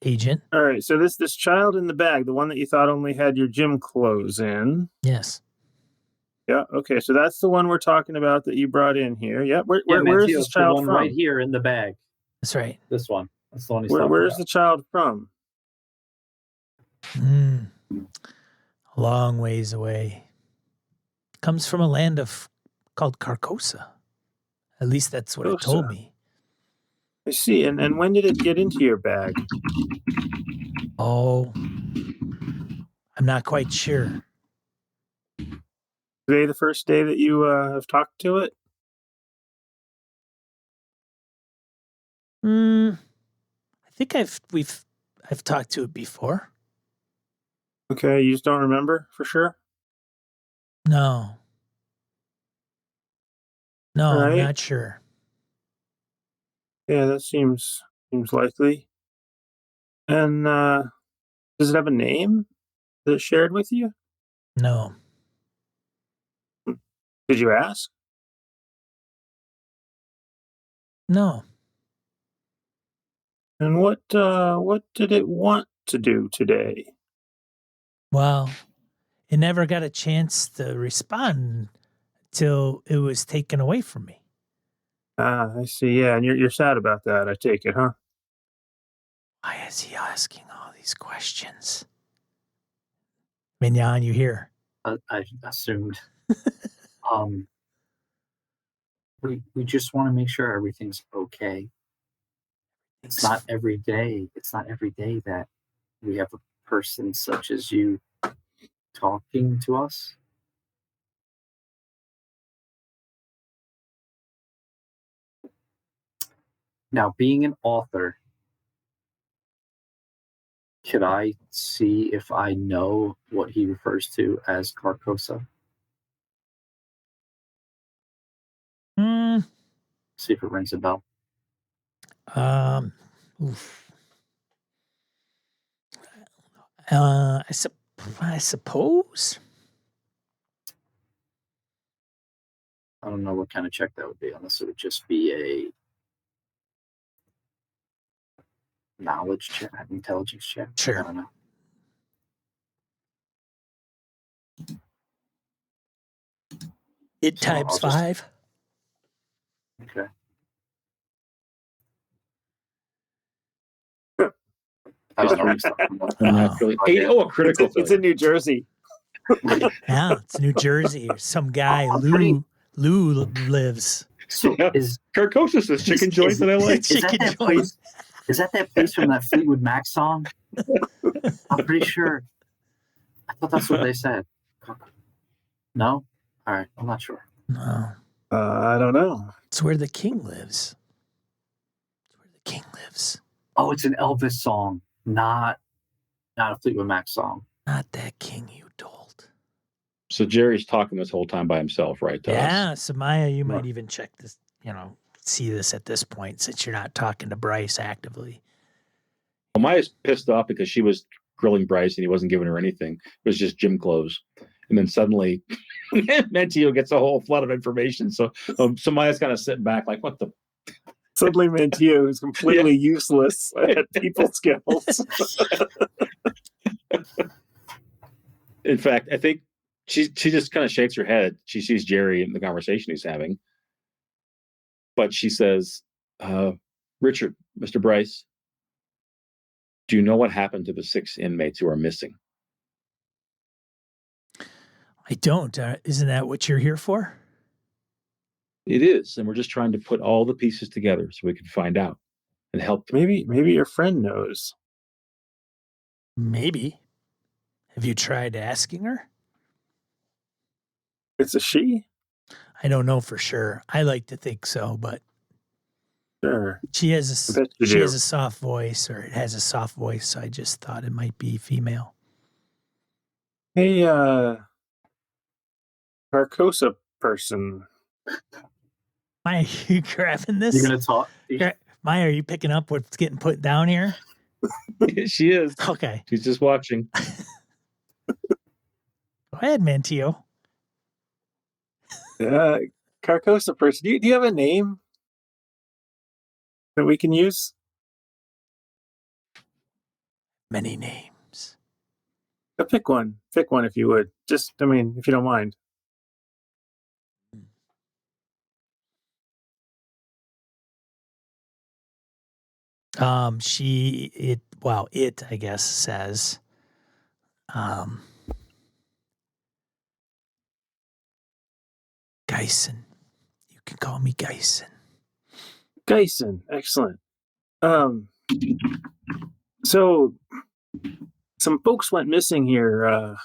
Agent. All right. So this child in the bag, the one that you thought only had your gym clothes in. Yes. Yeah. Okay. So that's the one we're talking about that you brought in here. Yeah. Where is this child the one from? right here in the bag. That's right. This one. That's the one he's talking Where is about. the child from? A long ways away. Comes from a land called Carcosa. At least that's what it told me. I see. And when did it get into your bag? Oh, I'm not quite sure. Today the first day that you have talked to it? I think I've talked to it before. Okay, you just don't remember for sure? No. No, All I'm right. not sure. Yeah, that seems likely. And does it have a name that it shared with you? No. Did you ask? No. And what did it want to do today? Well, it never got a chance to respond till it was taken away from me. Ah, I see. Yeah, and you're sad about that, I take it, huh? Why is he asking all these questions? Mignon, you here? I assumed. um, we just want to make sure everything's okay. It's not every day. It's not every day that we have a person such as you talking to us. Now, being an author, could I see if I know what he refers to as Carcosa? Hmm. See if it rings a bell. Um. Oof. I suppose. I don't know what kind of check that would be, unless it would just be a knowledge check, intelligence check. I Sure. don't know. It So types I'll just 5. okay. I don't know what he's talking about. Naturally. Oh. 8. Oh, a critical It's failure. in New Jersey. Yeah, it's New Jersey. Some guy, I'm pretty- Lou lives. So Yeah. is Carcosa is chicken is- joint that I like. is that Chicken that joint. place? Is that place from that Fleetwood Mac song? I'm pretty sure. I thought that's what they said. No? All right. I'm not sure. No, I don't know. it's where the king lives. It's where the king lives. Oh, it's an Elvis song, not a Fleetwood Mac song. Not that king you told. So Jerry's talking this whole time by himself, right? To us. Yeah, so Maya, you might Right. even check this, see this at this point since you're not talking to Bryce actively. Well, Maya's pissed off because she was grilling Bryce and he wasn't giving her anything. It was just gym clothes. And then suddenly Mantillo gets a whole flood of information. So Maya's kind of sitting back like, what the? Suddenly Mantillo is completely useless at people skills. In fact, I think she just kind of shakes her head. She sees Jerry in the conversation he's having. But she says, Richard, Mr. Bryce, do you know what happened to the 6 inmates who are missing? I don't. Isn't that what you're here for? It is. And we're just trying to put all the pieces together so we can find out and help them. Maybe your friend knows. Maybe. Have you tried asking her? It's a she? I don't know for sure. I like to think so, but Sure. she has I bet you do. has a soft voice, or it has a soft voice, so I just thought it might be female. Hey, Carcosa person. Maya, are you grabbing this? You're gonna talk. Maya, are you picking up what's getting put down here? She is. Okay. She's just watching. Go ahead, Mantillo. Carcosa person. Do you have a name that we can use? Many names. Pick one. Pick one if you would. Just, if you don't mind. It, I guess, says, Geisen. You can call me Geisen. Geisen. Excellent. So some folks went missing here a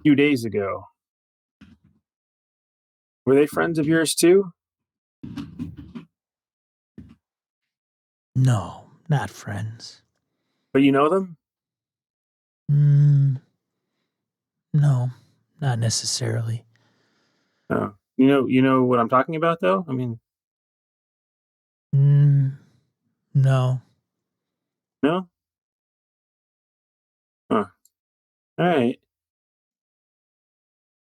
few days ago. Were they friends of yours too? No, not friends. But you know them? No, not necessarily. You know what I'm talking about, though. I mean, No. no. Huh. All right.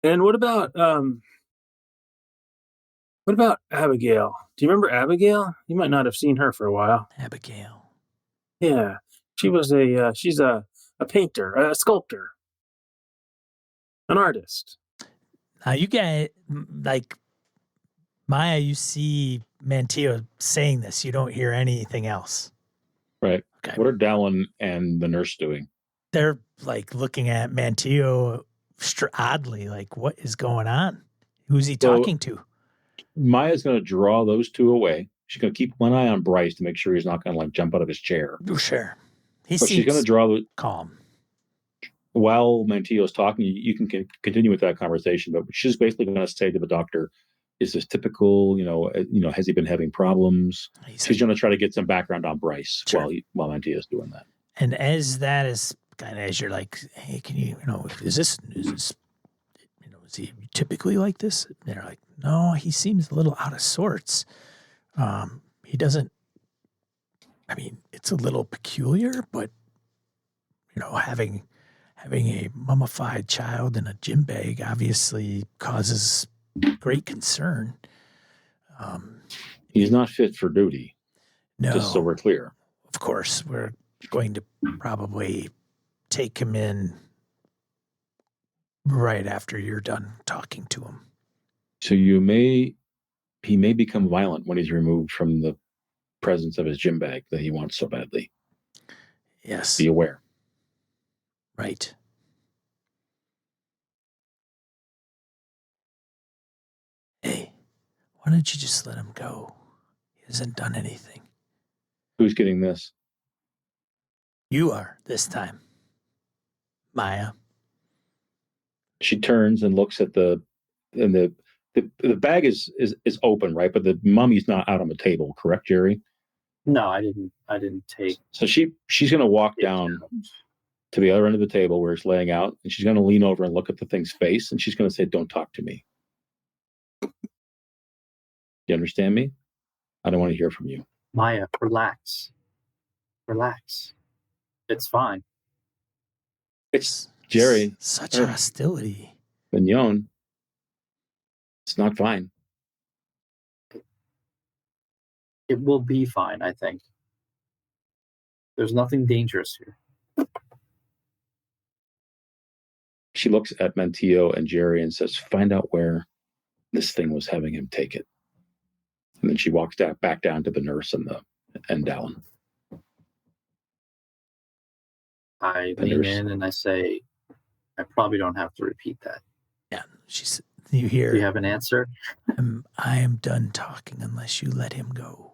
And what about Abigail? Do you remember Abigail? You might not have seen her for a while. Abigail. Yeah, she's a painter, a sculptor, an artist. Now you get like Maya. You see Mantillo saying this. You don't hear anything else. Right. Okay. What are Dallin and the nurse doing? They're like looking at Mantillo oddly, like, what is going on? Who's he talking to? Maya's going to draw those two away. She's going to keep one eye on Bryce to make sure he's not going to like jump out of his chair. Sure. But she's going to draw calm. While Mantillo's talking, you can continue with that conversation, but she's basically going to say to the doctor, is this typical? Has he been having problems? She's going to try to get some background on Bryce while Mantillo's doing that. And as that is kind of, as you're like, hey, can you, is this, is he typically like this? And they're like, no, he seems a little out of sorts. He doesn't, I mean, it's a little peculiar, but, having a mummified child in a gym bag obviously causes great concern. He's not fit for duty. No. Just so we're clear. Of course, we're going to probably take him in right after you're done talking to him. So he may become violent when he's removed from the presence of his gym bag that he wants so badly. Yes. Be aware. Right. Hey, why don't you just let him go? He hasn't done anything. Who's getting this? You are this time, Maya. She turns and looks at the bag is open, right? But the mummy's not out on the table, correct, Jerry? No, I didn't take. So she's going to walk down to the other end of the table where it's laying out, and she's going to lean over and look at the thing's face, and she's going to say, "Don't talk to me." You understand me? I don't want to hear from you. Maya, relax. It's fine. It's Jerry. Such hostility. Mignon. It's not fine. It will be fine, I think. There's nothing dangerous here. She looks at Mantillo and Jerry and says, "Find out where this thing was having him take it." And then she walks back down to the nurse and Dallin. I lean in and I say, I probably don't have to repeat that. Yeah, you hear. Do you have an answer? I am done talking unless you let him go.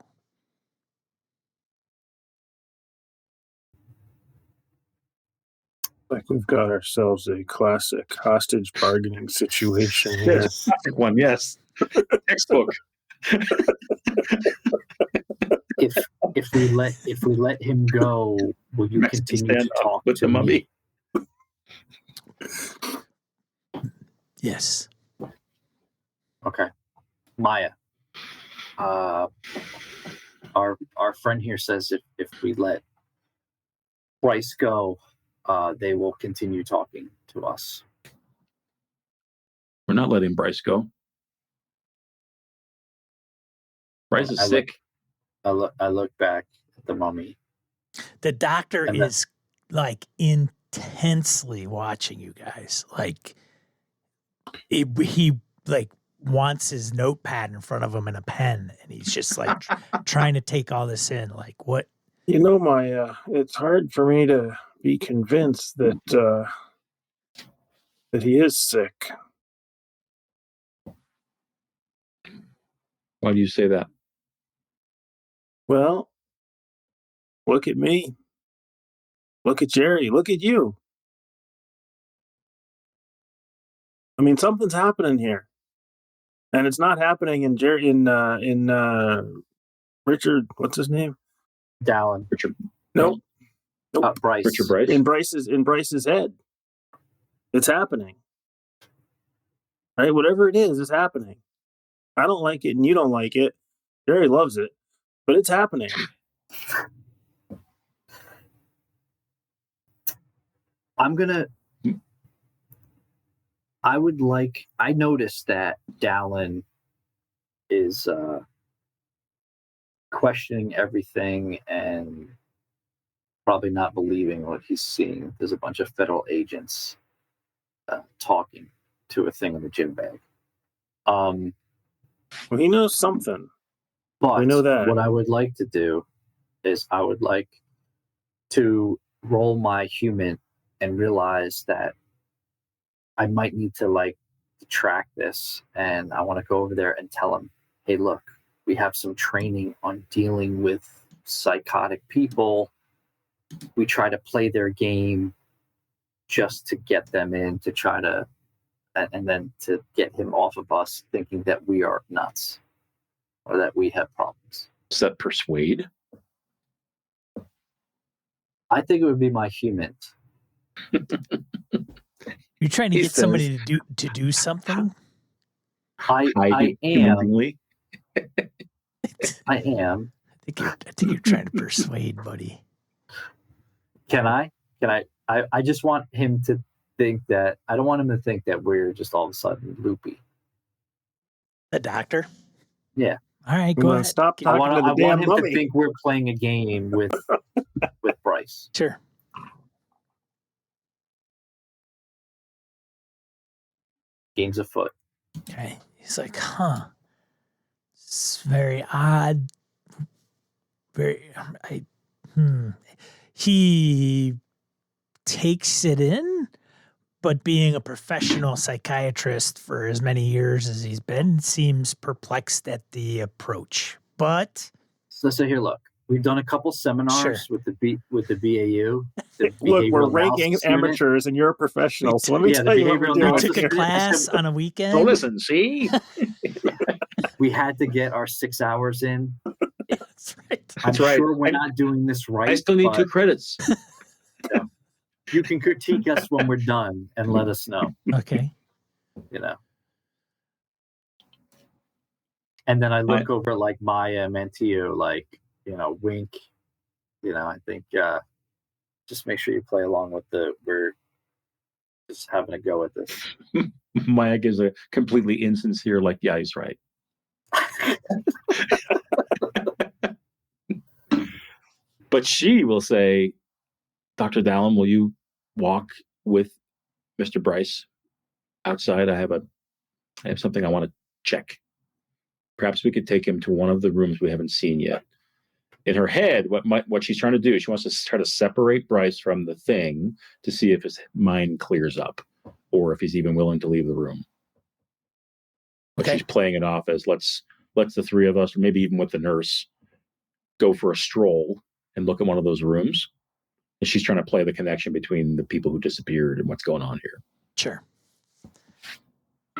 Like we've got ourselves a classic hostage bargaining situation here. Yes, classic one, yes. Textbook. If we let him go, will you continue to talk with to the mummy? Yes. Okay. Maya. Our friend here says if we let Bryce go, they will continue talking to us. We're not letting Bryce go. Bryce is sick. I look back at the mummy. The doctor is like intensely watching you guys. Like he like wants his notepad in front of him and a pen, and he's just like trying to take all this in. Like what? Maya, it's hard for me to be convinced that he is sick. Why do you say that? Well, look at me. Look at Jerry. Look at you. I mean, something's happening here, and it's not happening in Richard. What's his name? Dallin. Richard. Nope. Bryce. Richard Bryce. In Bryce's head. It's happening. right? Whatever it is happening. I don't like it and you don't like it. Jerry loves it, but it's happening. I noticed that Dallin is questioning everything and probably not believing what he's seeing. There's a bunch of federal agents talking to a thing in the gym bag. Well, he knows something. But we know that. What I would like to do is I would like to roll my human and realize that I might need to track this, and I want to go over there and tell him, hey, look, we have some training on dealing with psychotic people. We try to play their game just to get them in to try to, and then to get him off of us thinking that we are nuts or that we have problems. Does that persuade? I think it would be my human. You're trying to get somebody to do something? I am. I am. I think you're trying to persuade, buddy. Can I? I just want him to think that, I don't want him to think that we're just all of a sudden loopy. The doctor? Yeah. All right, go ahead. Stop talking to the damn mummy. I want him to think we're playing a game with Bryce. Sure. Game's afoot. Okay. He's like, huh. It's very odd. He takes it in, but being a professional psychiatrist for as many years as he's been, seems perplexed at the approach. But so here, look, we've done a couple seminars with the BAU. Look, we're ranking amateurs, and you're a professional. So let me tell you what we're doing. We took a class on a weekend. Oh, listen, see, we had to get our 6 hours in. Yeah, that's right. I'm sure we're not doing this right. I still need 2 credits. You can critique us when we're done and let us know. Okay. And then I look over Maya, Mantillo, wink. I think just make sure you play along with we're just having a go at this. Maya gives a completely insincere, yeah, he's right. But she will say, Dr. Dallin, will you walk with Mr. Bryce outside? I have something I want to check. Perhaps we could take him to one of the rooms we haven't seen yet. In her head, what she's trying to do, she wants to try to separate Bryce from the thing to see if his mind clears up or if he's even willing to leave the room. But she's playing it off as let's the 3 of us, or maybe even with the nurse, go for a stroll and look at one of those rooms. And she's trying to play the connection between the people who disappeared and what's going on here. Sure.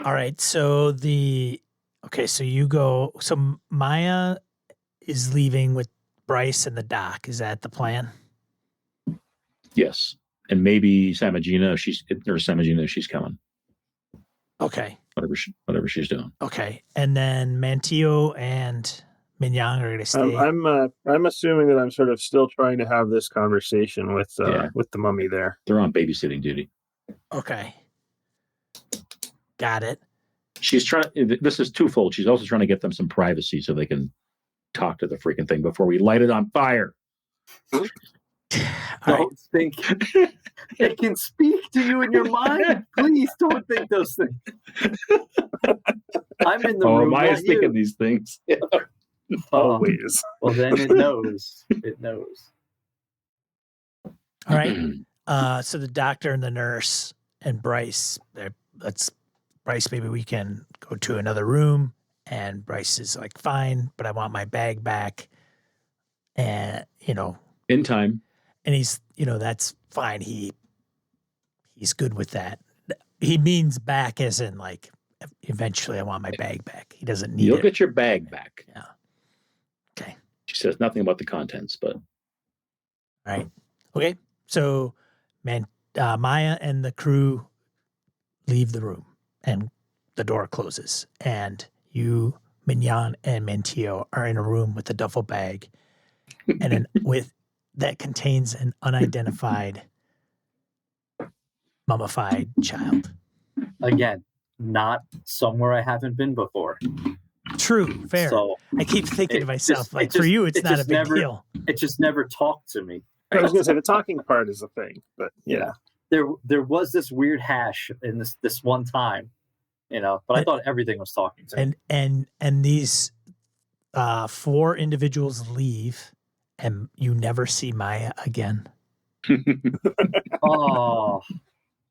All right. So so you go. So Maya is leaving with Bryce and the doc. Is that the plan? Yes. And maybe Samagina, if she's coming. Okay. Whatever she's doing. Okay. And then Mantillo and Mignon are going to stay. I'm assuming that I'm sort of still trying to have this conversation with the mummy there. They're on babysitting duty. Okay. Got it. She's trying. This is twofold. She's also trying to get them some privacy so they can talk to the freaking thing before we light it on fire. Don't think it can speak to you in your mind. Please don't think those things. I'm in the room. Maya's thinking these things. Always. Well, then it knows. It knows. All right. So the doctor and the nurse and Bryce, Bryce, maybe we can go to another room. And Bryce is like, fine, but I want my bag back. And, in time. And he's, that's fine. He's good with that. He means back as in eventually I want my bag back. He doesn't need it. You'll get your bag back. Yeah. Okay. She says nothing about the contents, but. All right. Okay. So, Maya and the crew leave the room, and the door closes, and you, Mignon, and Mantillo are in a room with a duffel bag, and that contains an unidentified, mummified child. Again, not somewhere I haven't been before. True, fair. So I keep thinking to myself, for you, it's it not a just big never- deal. It just never talked to me. I was going to say the talking part is a thing, but yeah. There was this weird hash in this one time, but I thought everything was talking to me. And these 4 individuals leave, and you never see Maya again. Oh,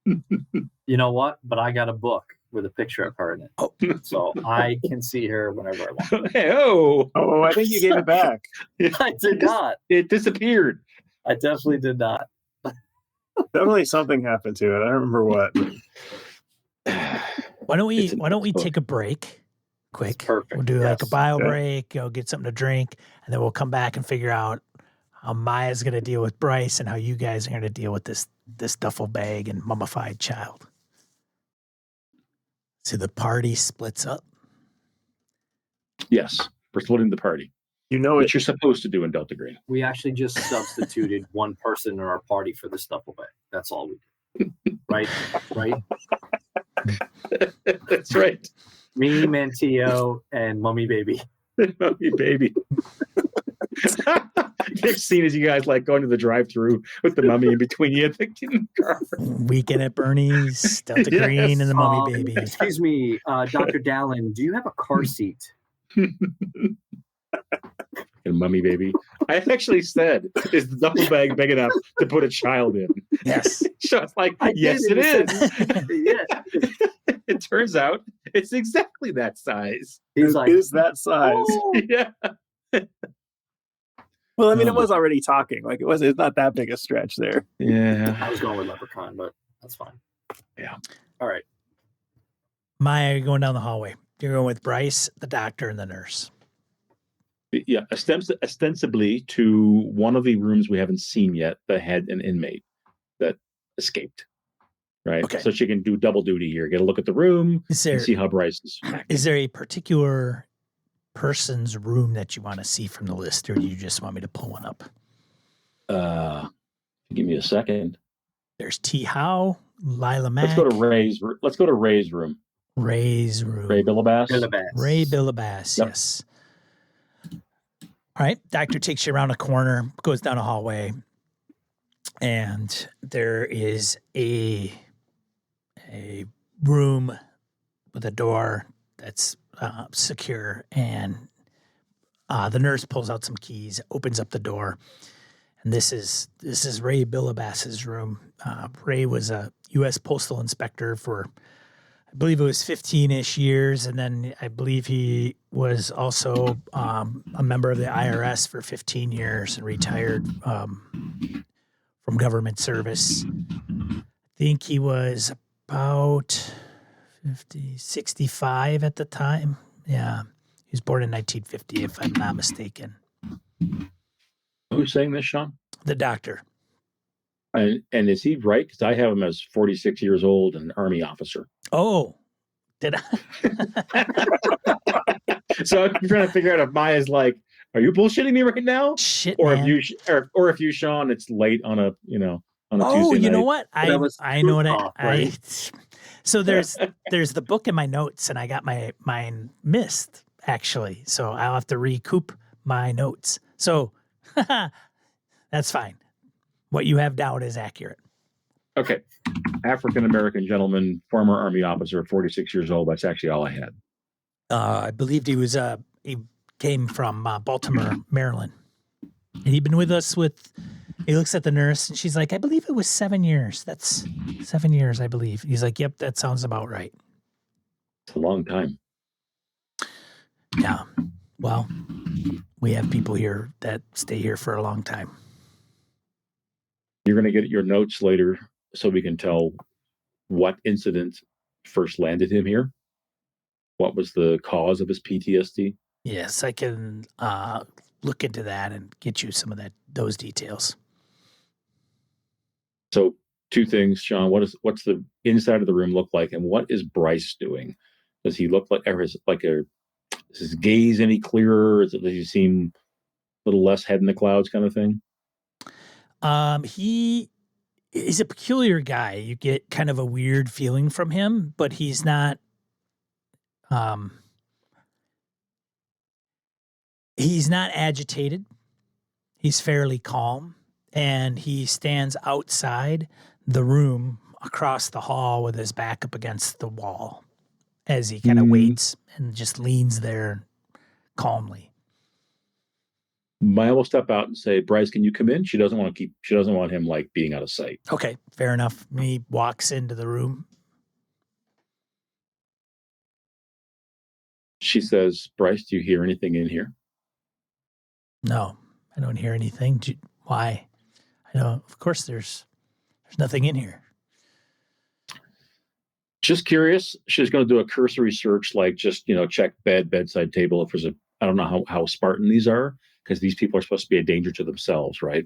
you know what? But I got a book with a picture of her in it, so I can see her whenever I want. Hey, oh, I think you gave it back. I did not. It disappeared. I definitely did not. Definitely something happened to it. I don't remember what. Why don't we take a break? Quick. That's perfect. We'll do like a bio Okay. break, get something to drink, and then we'll come back and figure out how Maya's going to deal with Bryce and how you guys are going to deal with this duffel bag and mummified child. So the party splits up. Yes, we're splitting the party. You know What it. you're supposed to do in Delta Green. We actually just substituted one person in our party for the duffel bag. That's all we did. Right? That's right. Me, Mantillo, and Mummy Baby. Mummy baby. Next scene is you guys like going to the drive-through with the mummy in between you. In the car. Weekend at Bernie's, Delta Yes. Green, and the mummy baby. Excuse me, Dr. Dallin, do you have a car seat? And mummy baby. I actually said, is the duffel bag big enough to put a child in? Yes. So it's like, I yes, did, it and is. Yeah. It turns out it's exactly that size. He's It like, is that size. "Oh." Yeah. Well, I mean, it was already talking. Like it's not that big a stretch there. Yeah. I was going with Leprechaun, but that's fine. Yeah. All right. Maya, you're going down the hallway. You're going with Bryce, the doctor, and the nurse. Yeah. Ostensibly to one of the rooms we haven't seen yet that had an inmate that escaped. Right. Okay. So she can do double duty here. Get a look at the room Is and there see how Bryce is. is there a particular person's room that you want to see from the list, or do you just want me to pull one up? Give me a second. There's T. Howe, Lila Mack. Let's go to Ray's. Let's go to Ray's room. Ray's room. Ray Billabas. Ray Billabas, Yep. yes. All right. Doctor takes you around a corner, goes down a hallway, and there is a room with a door that's secure, and the nurse pulls out some keys, opens up the door, and this is Ray Billabas's room. Ray was a U.S. postal inspector for, I believe it was 15-ish years, and then I believe he was also a member of the IRS for 15 years and retired from government service. I think he was about 65 at the time. Yeah. He was born in 1950, if I'm not mistaken. Who's saying this, Sean? The doctor. And is he right? Because I have him as 46 years old and Army officer. Oh, did I? So I'm trying to figure out if Maya's like, are you bullshitting me right now? Shit, Or man. if you, or if you, Sean, it's late on a, on a Oh, Tuesday you night. know what? That was I know what proof off, right? So there's the book in my notes, and I got mine missed actually. So I'll have to recoup my notes. So that's fine. What you have down is accurate. Okay. African American gentleman, former Army officer, 46 years old. That's actually all I had. I believed he came from Baltimore, Maryland. And he'd been with us he looks at the nurse and she's like, I believe it was 7 years. That's 7 years, I believe. He's like, yep, that sounds about right. It's a long time. Yeah. Well, we have people here that stay here for a long time. You're going to get your notes later so we can tell what incident first landed him here. What was the cause of his PTSD? Yes, I can look into that and get you some of those details. So 2 things, Sean. What's the inside of the room look like, and what is Bryce doing? Does he look like, or is his gaze any clearer? Does he seem a little less head in the clouds kind of thing? He is a peculiar guy. You get kind of a weird feeling from him, but he's not. He's not agitated. He's fairly calm, and he stands outside the room across the hall with his back up against the wall as he kind of waits and just leans there calmly. Maya will step out and say, "Bryce, can you come in?" She doesn't want him like being out of sight. Okay, fair enough. He walks into the room. She says, "Bryce, do you hear anything in here?" No, I don't hear anything. Why? I know, of course, there's nothing in here. Just curious. She's going to do a cursory search, like just, check bedside table. If there's I don't know how Spartan these are, because these people are supposed to be a danger to themselves, right?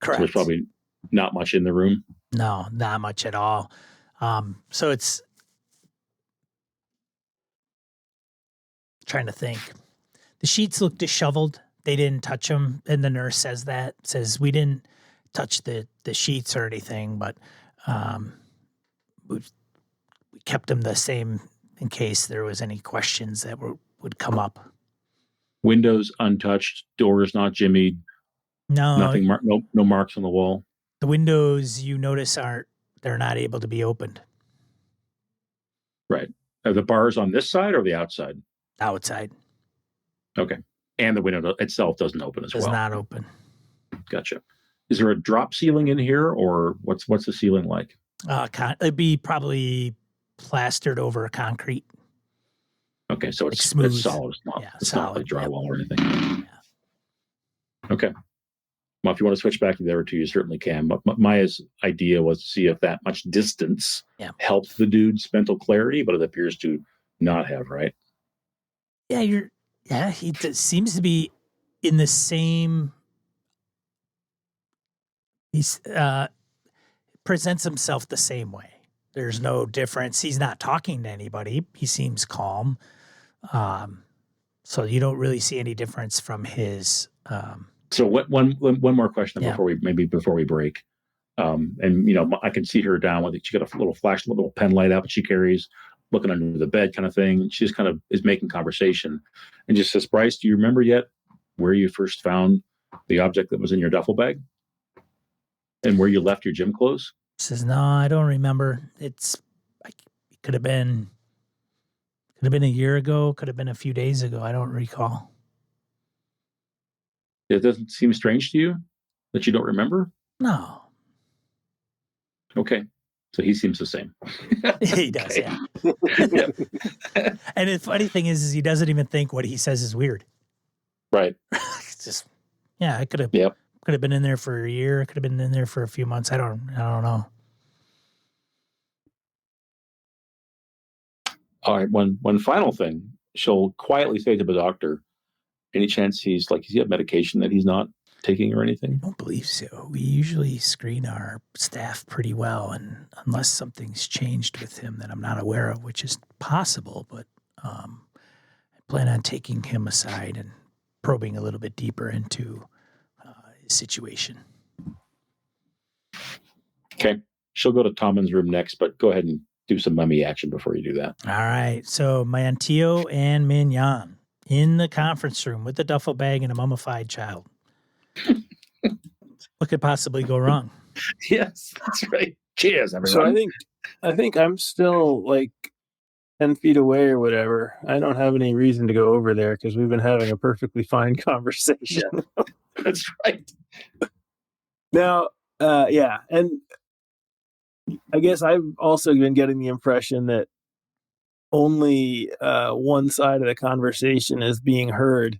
Correct. So there's probably not much in the room. No, not much at all. So it's trying to think. The sheets look disheveled. They didn't touch them, and the nurse says we didn't touch the sheets or anything, but we kept them the same in case there was any questions that would come up. Windows untouched, doors not jimmied. No, nothing. No marks on the wall. The windows you notice they're not able to be opened. Right. Are the bars on this side or the outside? Outside. Okay. And the window itself doesn't open as well. Does not open. Gotcha. Is there a drop ceiling in here, or what's the ceiling like? It'd be probably plastered over concrete. Okay, so it's smooth. It's solid. It's not like drywall or anything. Yeah. Okay. Well, if you want to switch back there too, you certainly can. But Maya's idea was to see if that much distance helped the dude's mental clarity, but it appears to not have, right? Yeah, he seems to be in the same. He's presents himself the same way. There's no difference. He's not talking to anybody. He seems calm. So you don't really see any difference from his. So one more question before we break. And I can see her down with it. She got a little pen light out that she carries, looking under the bed kind of thing. She just kind of is making conversation and just says, "Bryce, do you remember yet where you first found the object that was in your duffel bag and where you left your gym clothes?" Says, "No, I don't remember. It could have been a year ago. Could have been a few days ago. I don't recall." It doesn't seem strange to you that you don't remember? No. Okay. So he seems the same. He does, yeah. And the funny thing is he doesn't even think what he says is weird. Right. It's just, I could have been in there for a year. Could have been in there for a few months. I don't know. All right. One final thing. She'll quietly say to the doctor, any chance does he have medication that he's not taking or anything? I don't believe so. We usually screen our staff pretty well, and unless something's changed with him that I'm not aware of, which is possible, but I plan on taking him aside and probing a little bit deeper into his situation. Okay. She'll go to Tommen's room next, but go ahead and do some mummy action before you do that. All right. So Mantillo and Mignon in the conference room with the duffel bag and a mummified child. What could possibly go wrong? Yes, that's right. Cheers, everyone. So I think I'm still like 10 feet away or whatever. I don't have any reason to go over there because we've been having a perfectly fine conversation. Yeah, that's right. Now, and I guess I've also been getting the impression that only one side of the conversation is being heard.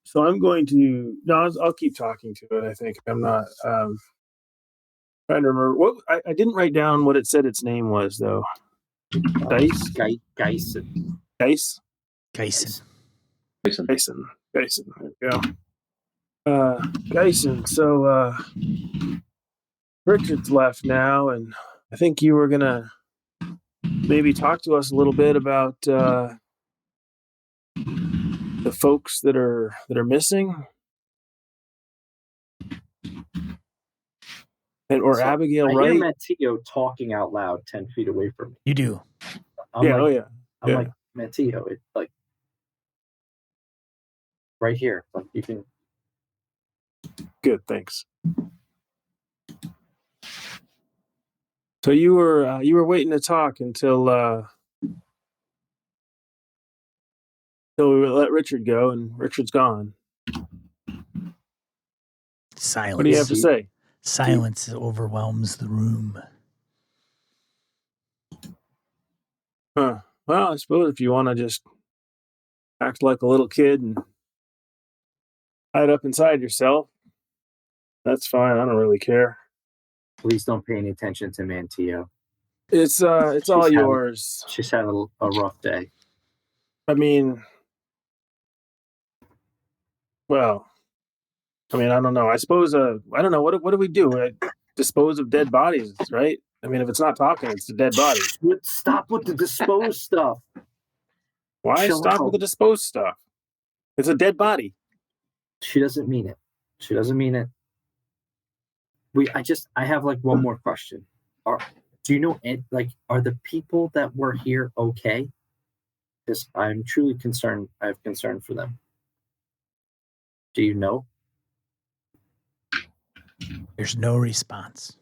So I'm going to I'll keep talking to it. I think I'm not trying to remember what I didn't write down what it said its name was though. Dice? Geisen. Dice? Geisen. Geisen. There we go. Geisen. So Richard's left now, and I think you were gonna maybe talk to us a little bit about the folks that are missing, or So, Abigail I Wright. hear Mantillo talking out loud 10 feet away from me. You do. I'm Yeah, like, oh yeah. I'm Yeah. like, Mantillo, it's like right here. Like you can. Good, thanks. So you were waiting to talk until we let Richard go, and Richard's gone. Silence. What do you have to say? Silence overwhelms the room. Huh. Well, I suppose if you want to just act like a little kid and hide up inside yourself, that's fine. I don't really care. Please don't pay any attention to Mantillo. It's all yours. She's had a rough day. I mean, well, I don't know. I suppose I don't know. What do we do? Dispose of dead bodies, right? I mean, if it's not talking, it's a dead body. Stop with the dispose stuff. Why Chill stop out. with the dispose stuff? It's a dead body. She doesn't mean it. She doesn't mean it. I have like one more question. Do you know, like, are the people that were here okay? Because I'm truly concerned. I have concern for them. Do you know? There's no response.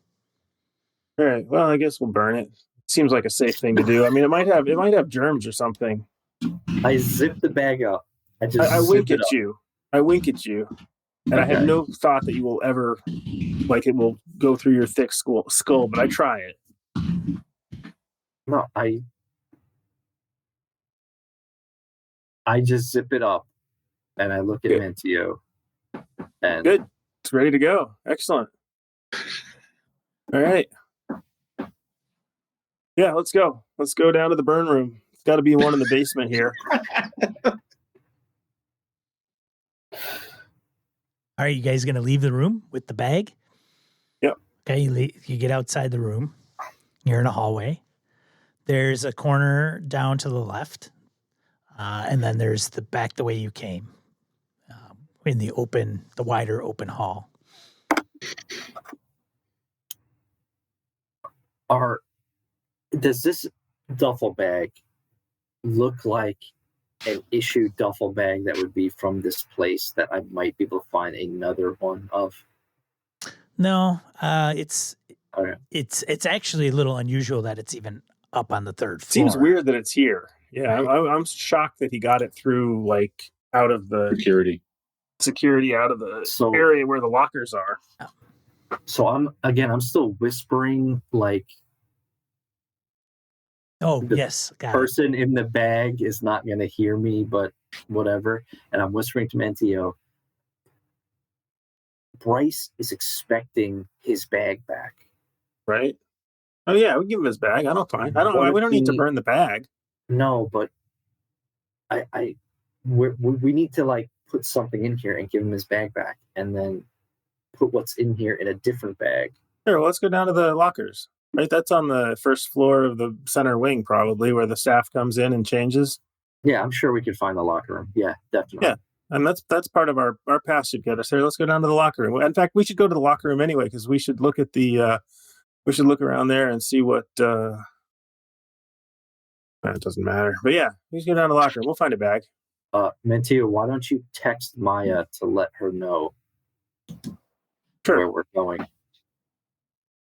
All right. Well, I guess we'll burn it. Seems like a safe thing to do. I mean, it might have germs or something. I zip the bag up. I wink at you. I wink at you, and Okay. I have no thought that you will ever, like, it will go through your thick skull. But I try it. No, I just zip it up, and I look at Good. Mantillo. And Good. It's ready to go. Excellent. All right. Yeah, let's go. Let's go down to the burn room. It's got to be one in the basement here. Are you guys going to leave the room with the bag? Yep. Okay, you get outside the room. You're in a hallway. There's a corner down to the left, and then there's the back the way you came, in the wider open hall. Does this duffel bag look like an issued duffel bag that would be from this place that I might be able to find another one of? No, it's Okay. it's actually a little unusual that it's even up on the third floor. Seems weird that it's here. Yeah, Right. I'm shocked that he got it through, like, out of the security out of the area where the lockers are. So I'm still whispering, like, Oh, yes, got it. person in the bag is not going to hear me, but whatever. And I'm whispering to Mantillo, Bryce is expecting his bag back. Right? Oh yeah, we give him his bag. I don't mind. We don't need to burn the bag. No, but we need to, like, put something in here and give him his bag back, and then put what's in here in a different bag. Sure, well, let's go down to the lockers. Right, that's on the first floor of the center wing, probably, where the staff comes in and changes. Yeah, I'm sure we could find the locker room. Yeah, definitely. Yeah, and that's part of our pass should get us there. Let's go down to the locker room. In fact, we should go to the locker room anyway, because we should look at the we should look around there and see what. It doesn't matter, but yeah, we should go down to the locker room. We'll find a bag. Mantillo, why don't you text Maya to let her know where we're going?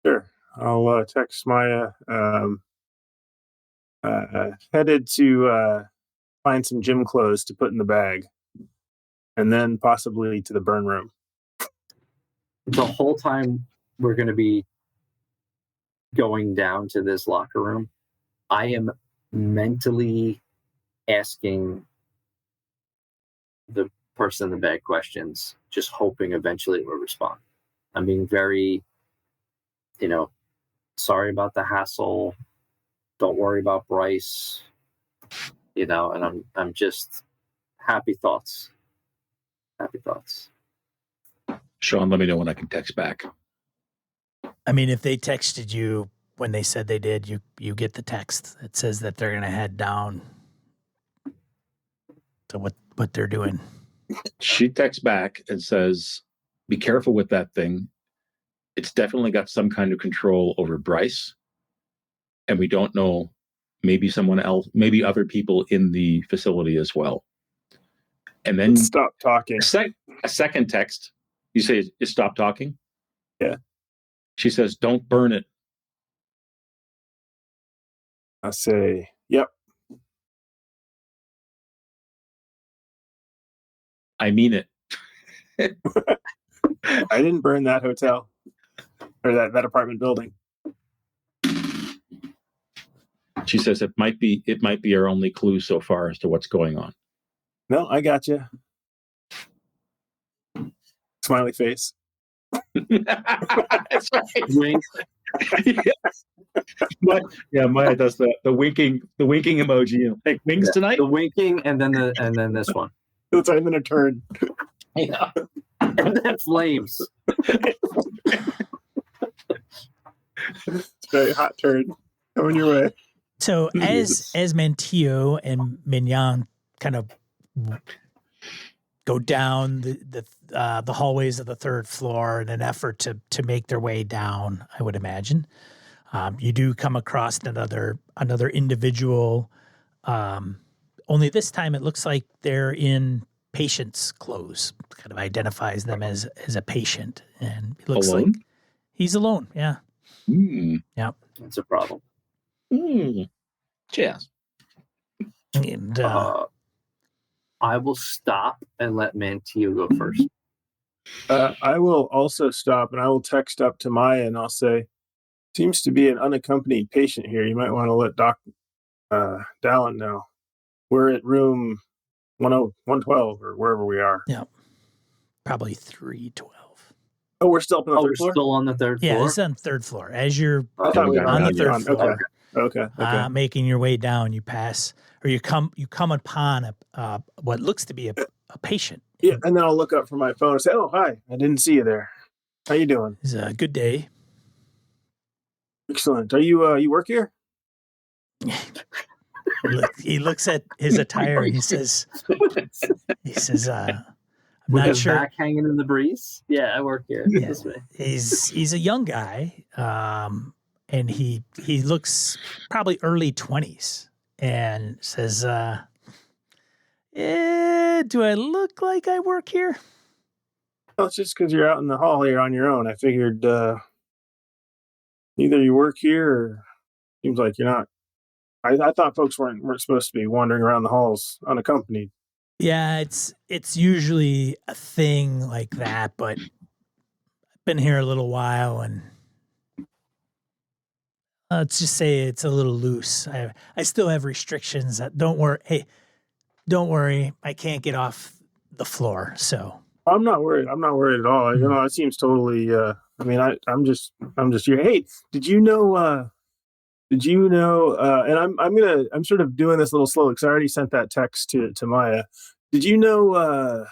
Sure. I'll text Maya. Headed to find some gym clothes to put in the bag, and then possibly to the burn room. The whole time we're going to be going down to this locker room, I am mentally asking the person in the bag questions, just hoping eventually it will respond. I'm being very, sorry about the hassle. Don't worry about Bryce. And I'm just happy thoughts. Happy thoughts. Sean, let me know when I can text back. I mean, if they texted you when they said they did, you get the text that says that they're going to head down to what they're doing. She texts back and says, "Be careful with that thing. It's definitely got some kind of control over Bryce, and we don't know, maybe someone else, maybe other people in the facility as well." And then Stop talking. a second text, you say, "Stop talking." Yeah. She says, "Don't burn it." I say, yep. I mean it. I didn't burn that hotel or that apartment building. She says it might be our only clue so far as to what's going on. No, I got you. Smiley face. That's right. Wink. Maya does the winking emoji. Like wings tonight. The winking and then this one. It's I'm gonna turn. Yeah. And then flames. It's very hot turn coming your way. So as Mantillo and Mignon kind of go down the hallways of the third floor in an effort to make their way down, I would imagine, you do come across another individual. Only this time it looks like they're in patient's clothes. Kind of identifies them as a patient, and it looks Alone? like he's alone. Yeah. Yeah. That's a problem. Cheers. And I will stop and let Mantillo go first. I will also stop and I will text up to Maya and I'll say, seems to be an unaccompanied patient here. You might want to let Doc Dallin know. We're at room 112 or wherever we are. yeah, probably 312. Oh, we're still up on the Oh, third we're floor? still on the third Yeah, floor? it's on third floor. As you're I thought we were on the already third on. floor, Okay. making your way down, you pass or you come upon what looks to be a patient. Yeah, and then I'll look up from my phone and say, "Oh, hi! I didn't see you there. How you doing?" It's a good day. Excellent. Are you you work here? He looks at his attire and he says, "I'm With not his sure." back hanging in the breeze? Yeah, I work here. Yeah. This way. He's a young guy, and he looks probably early 20s, and says, "Do I look like I work here?" Well, it's just because you're out in the hall here on your own. I figured either you work here or seems like you're not. I thought folks weren't supposed to be wandering around the halls unaccompanied. Yeah, it's usually a thing like that, but I've been here a little while, and let's just say it's a little loose. I still have restrictions. Don't worry. I can't get off the floor, so. I'm not worried. I'm not worried at all. You know, it seems totally. I mean, I'm just here. Hey, did you know? And I'm sort of doing this a little slow because I already sent that text to Maya. Did you know?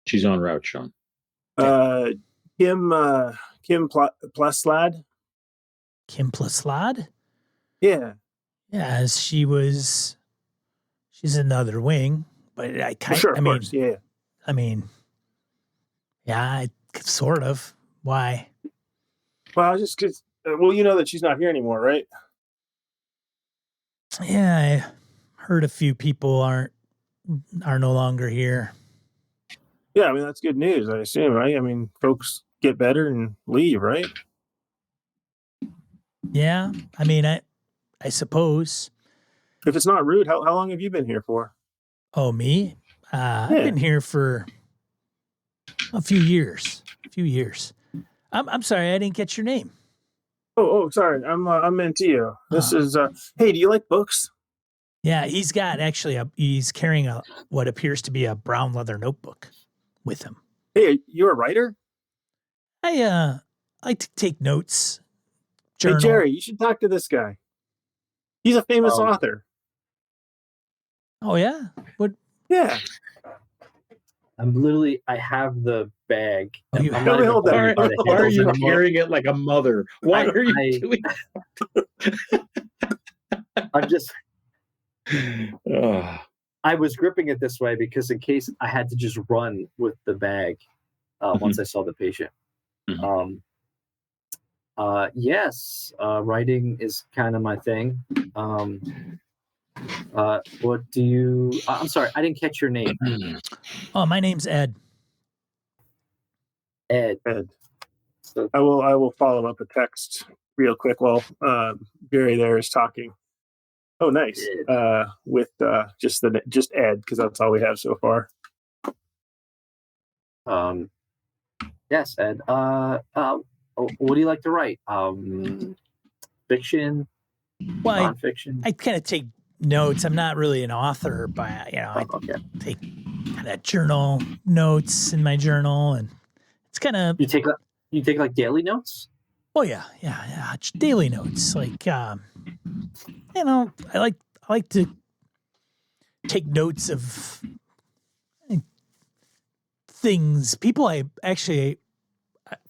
She's en route, Sean. Kim Pleslad. Kim Pleslad? Yeah. Yeah, she's another wing, but I kind Sure, I of mean, course. Yeah. I mean, yeah, sort of. Why? Well, just because. Well, you know that she's not here anymore, right? Yeah, I heard a few people are no longer here. Yeah, I mean that's good news. I assume, right? I mean, folks get better and leave, right? Yeah, I mean, I suppose. If it's not rude, how long have you been here for? Oh, me? I've been here for a few years. I'm sorry, I didn't get your name. Oh, sorry. I'm Mantillo. This is. Hey, do you like books? Yeah, he's carrying what appears to be a brown leather notebook with him. Hey, you're a writer? I like to take notes. Journal. Hey, Jerry, you should talk to this guy. He's a famous author. Oh yeah? What? Yeah. I have the bag. Oh, you I'm have not it. even Hold that. holding it by the Why are handles you anymore. carrying it like a mother? Why are you doing? I'm just. Oh, I was gripping it this way because in case I had to just run with the bag once I saw the patient. Mhm. Yes, writing is kind of my thing. What do you? I'm sorry, I didn't catch your name. Oh, my name's Ed. Ed. Ed. So, I will follow up a text real quick while Barry there is talking. Oh, nice. Ed. With just Ed, because that's all we have so far. Yes, Ed. What do you like to write? Fiction, Well, nonfiction. I kind of take notes. I'm not really an author, but I Okay. take kind of journal notes in my journal, and it's kind of You take like daily notes. oh yeah, daily notes. Like I like to take notes of things. People, I actually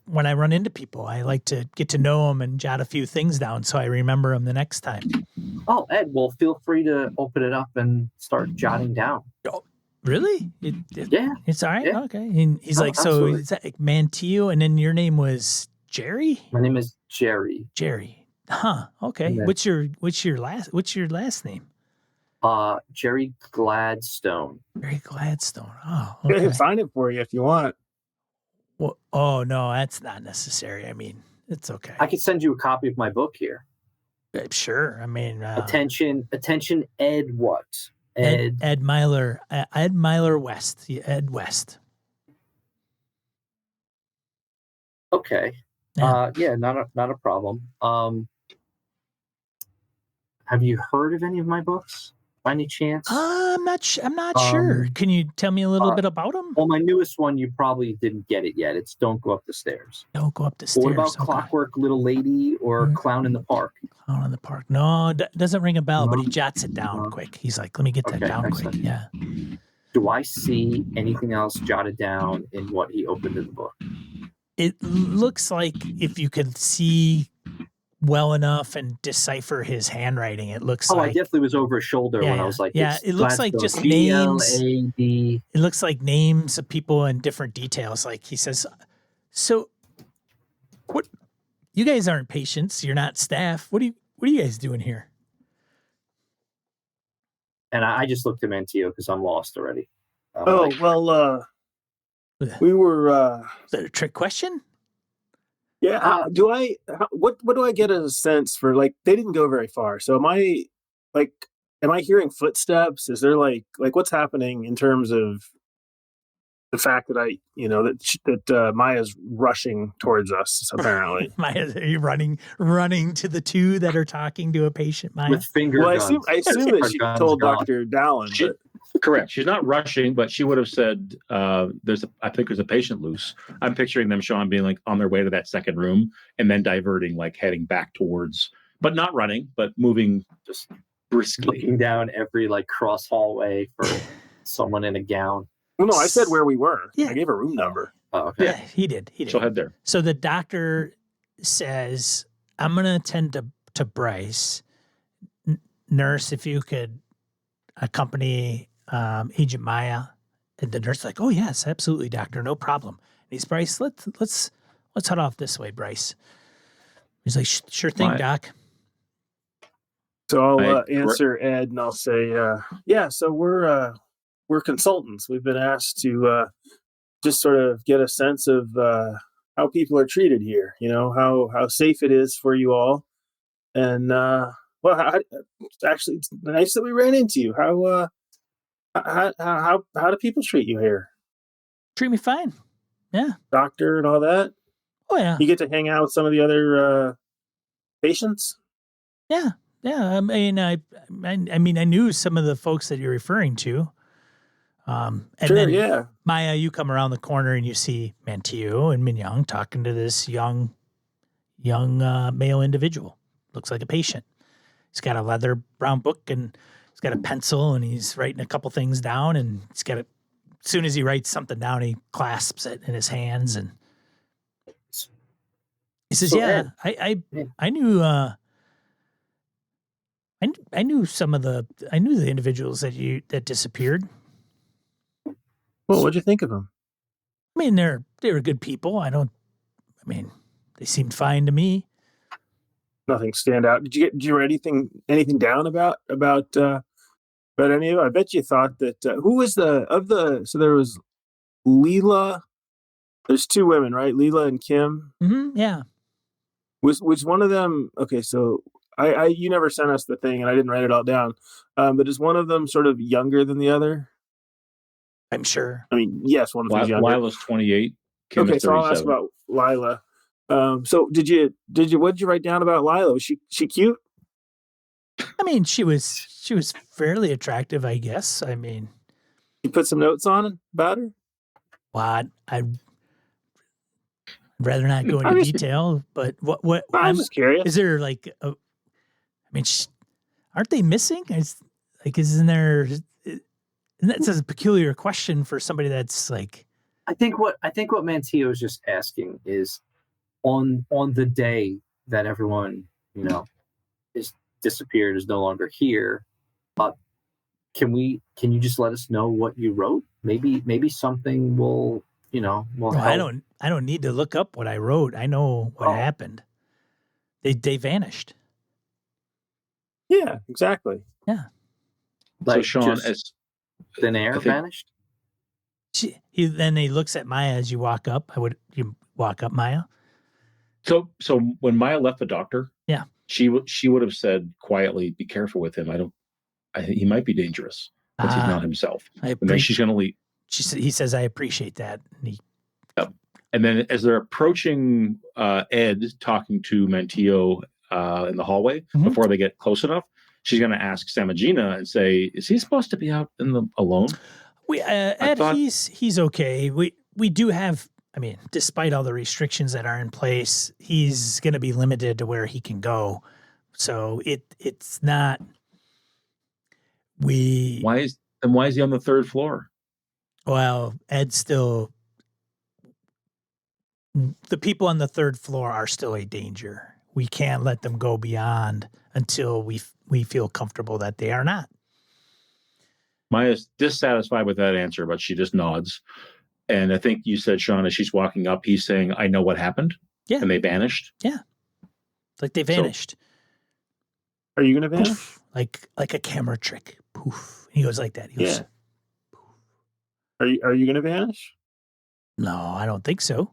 when I run into people, I like to get to know them and jot a few things down so I remember them the next time. Oh, Ed. Well, feel free to open it up and start jotting down. Oh, really? Yeah. It's all right. Yeah. Okay. And he's Oh, like, so absolutely. is that like Mantillo? And then your name was Jerry? My name is Jerry. Jerry. Huh. Okay. And then- What's your last name? Jerry Gladstone. Jerry Gladstone. Oh, I okay. can sign it for you if you want. Well, oh no, that's not necessary. I mean, it's okay. I could send you a copy of my book here. Sure. I mean, Attention, Ed. What? Ed Myler. Ed Myler West. Yeah, Ed West. Okay. Yeah. Not a problem. Have you heard of any of my books by any chance? I'm not sure. Can you tell me a little bit about them? Well, my newest one, you probably didn't get it yet. It's Don't Go Up the Stairs. Don't go up the But stairs. what about Okay. Clockwork Little Lady or Clown in the Park? Clown in the Park. No, doesn't ring a bell, but No? he jots it down No. quick. He's like, let me get that Okay, down excellent. quick. Yeah. Do I see anything else jotted down in what he opened in the book? It looks like if you could see well enough and decipher his handwriting, it looks I like definitely was over his shoulder when I was like, yeah. it's It looks like Gladstone, just names. Glad. It looks like names of people and different details. Like he says, so what? You guys aren't patients. You're not staff. What are you guys doing here? And I just looked at Mantillo because I'm lost already. We were. Is that a trick question? Yeah. What do I get as a sense for, like, they didn't go very far. So am I hearing footsteps? Is there like what's happening in terms of the fact that that Maya's rushing towards us, apparently. Maya, are you running to the two that are talking to a patient, Maya? With finger Well, guns. I assume that she told gone. Dr. Dallin, but correct. She's not rushing, but she would have said, I think there's a patient loose. I'm picturing them, Sean, being like on their way to that second room and then diverting, like heading back towards, but not running, but moving just briskly. Looking down every like cross hallway for someone in a gown. well, no, I said where we were. Yeah. I gave a room number. Oh, okay. Yeah, he did. She'll head there. So the doctor says, I'm going to attend to Bryce. Nurse, if you could accompany Agent Maya. And the nurse is like, oh, yes, absolutely, doctor. No problem. And he's, Bryce, let's head off this way, Bryce. He's like, sure thing, Maya. Doc. So I'll answer Ed and I'll say, yeah, so we're consultants. We've been asked to just sort of get a sense of how people are treated here, how safe it is for you all. And, it's nice that we ran into you. How do people treat you here? Treat me fine. Yeah. Doctor and all that? Oh, yeah. You get to hang out with some of the other patients? Yeah. Yeah. I mean, I knew some of the folks that you're referring to. And sure, then yeah. Maya, you come around the corner and you see Mantillo and Mignon talking to this young male individual. Looks like a patient. He's got a leather brown book and he's got a pencil and he's writing a couple things down and he's got as soon as he writes something down, he clasps it in his hands and he says, So yeah, Ed, I knew I knew I knew the individuals that disappeared. Well, what'd you think of them? I mean, they were good people. They seemed fine to me. Nothing stand out. Did you write anything down about any of it? I bet you thought that who was so there was Leela. There's two women, right? Leela and Kim. Yeah. Was one of them okay? So I you never sent us the thing, and I didn't write it all down. But is one of them sort of younger than the other? I'm sure. I mean, yes, one of them's younger. Lila's 28. Kim Okay, is so 37. I'll ask about Lila. So did you what did you write down about Lila? Was she cute? I mean, she was fairly attractive, I guess. I mean, You put some notes on about her? well, I'd rather not go into detail, but what I'm just curious. is there like I mean, aren't they missing? Isn't there? And that's a peculiar question for somebody that's like. I think what Mantillo is just asking is, on the day that everyone is disappeared, is no longer here. Can you just let us know what you wrote? Maybe something will help. I don't need to look up what I wrote. I know what happened. They vanished. Yeah, exactly. Yeah. Like, so Sean, just thin air vanished. He looks at Maya as you walk up. You walk up, Maya? So when Maya left the doctor, yeah, she would have said quietly, "Be careful with him. I think he might be dangerous, but he's not himself." And then she's going to leave. He says, "I appreciate that." And then as they're approaching Ed, talking to Mantillo in the hallway, before they get close enough, she's going to ask Samagina and say, "Is he supposed to be out alone?" Ed, he's okay. We do have. I mean, despite all the restrictions that are in place, he's going to be limited to where he can go. So it's not. Why is he on the third floor? Well, Ed's still. The people on the third floor are still a danger. We can't let them go beyond until we feel comfortable that they are not. Maya's dissatisfied with that answer, but she just nods. And I think you said, Sean, as she's walking up, he's saying, "I know what happened." Yeah. And they vanished. Yeah. Like they vanished. Are you going to vanish? Poof, like a camera trick. Poof. He goes like that. He goes, poof. Are you going to vanish? No, I don't think so.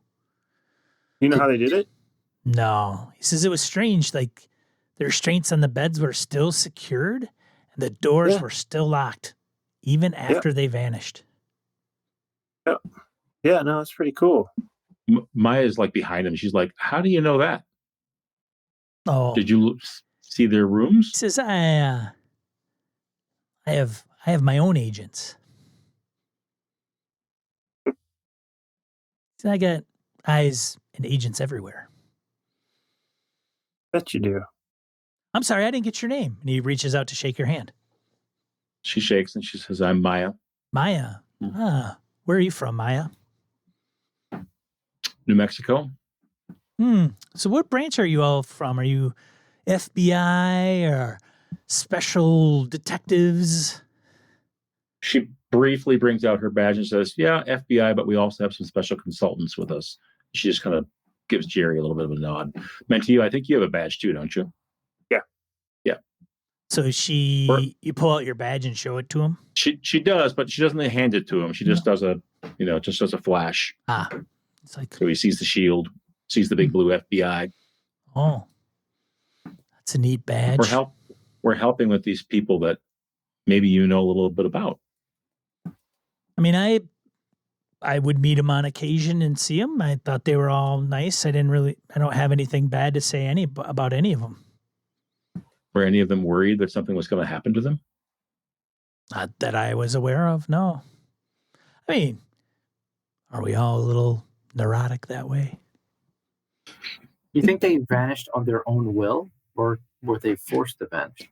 You know how they did it? No. He says it was strange. Like the restraints on the beds were still secured and the doors were still locked, even after they vanished. Yep. Yeah, no, it's pretty cool. Maya's like behind him. She's like, "How do you know that? Oh, did you see their rooms?" He says, I have my own agents. I got eyes and agents everywhere. Bet you do. I'm sorry, I didn't get your name. And he reaches out to shake your hand. She shakes and she says, "I'm Maya." Maya. Where are you from, Maya? New Mexico. So what branch are you all from? Are you FBI or special detectives? She briefly brings out her badge and says, "Yeah, FBI, but we also have some special consultants with us." She just kind of gives Jerry a little bit of a nod. Mantillo, I think you have a badge too, don't you? Yeah. So you pull out your badge and show it to him? She does, but she doesn't hand it to him. She just does a flash. It's like, so he sees the shield, sees the big blue FBI. Oh, that's a neat badge. We're helping with these people that maybe you know a little bit about. I mean, I would meet them on occasion and see them. I thought they were all nice. I don't have anything bad to say about any of them. Were any of them worried that something was going to happen to them? Not that I was aware of, no. I mean, are we all a little neurotic that way? You think they vanished on their own will, or were they forced to vanish?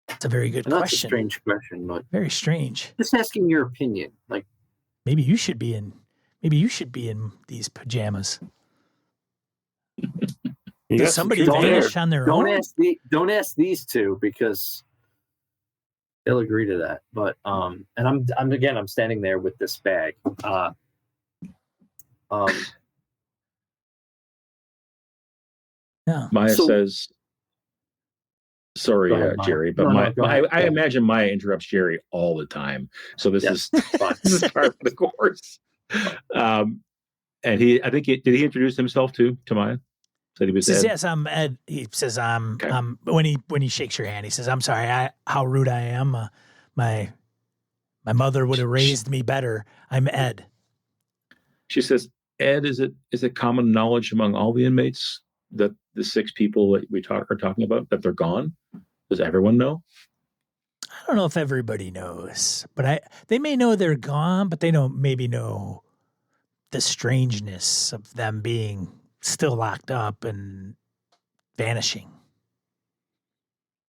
That's a very good question. That's a strange question, but very strange. Just asking your opinion. Like, maybe you should be in these pajamas. You Does got some somebody truth there. vanish on their own? Don't ask these two because they'll agree to that. But and I'm standing there with this bag. Yeah. Maya So- says, sorry, Go ahead, Maya. Jerry, but No, go ahead. I imagine Maya interrupts Jerry all the time. So this Yes, is fine. this is part of the course. And did he introduce himself to Maya? Said he was Says Ed. yes, I'm Ed. He says Okay. when he shakes your hand, he says, "I'm sorry, how rude I am. My mother would have raised me better. I'm Ed." She says, Ed, is it common knowledge among all the inmates that the 6 people that we are talking about, that they're gone? Does everyone know? I don't know if everybody knows, but they may know they're gone, but they don't maybe know the strangeness of them being still locked up and vanishing.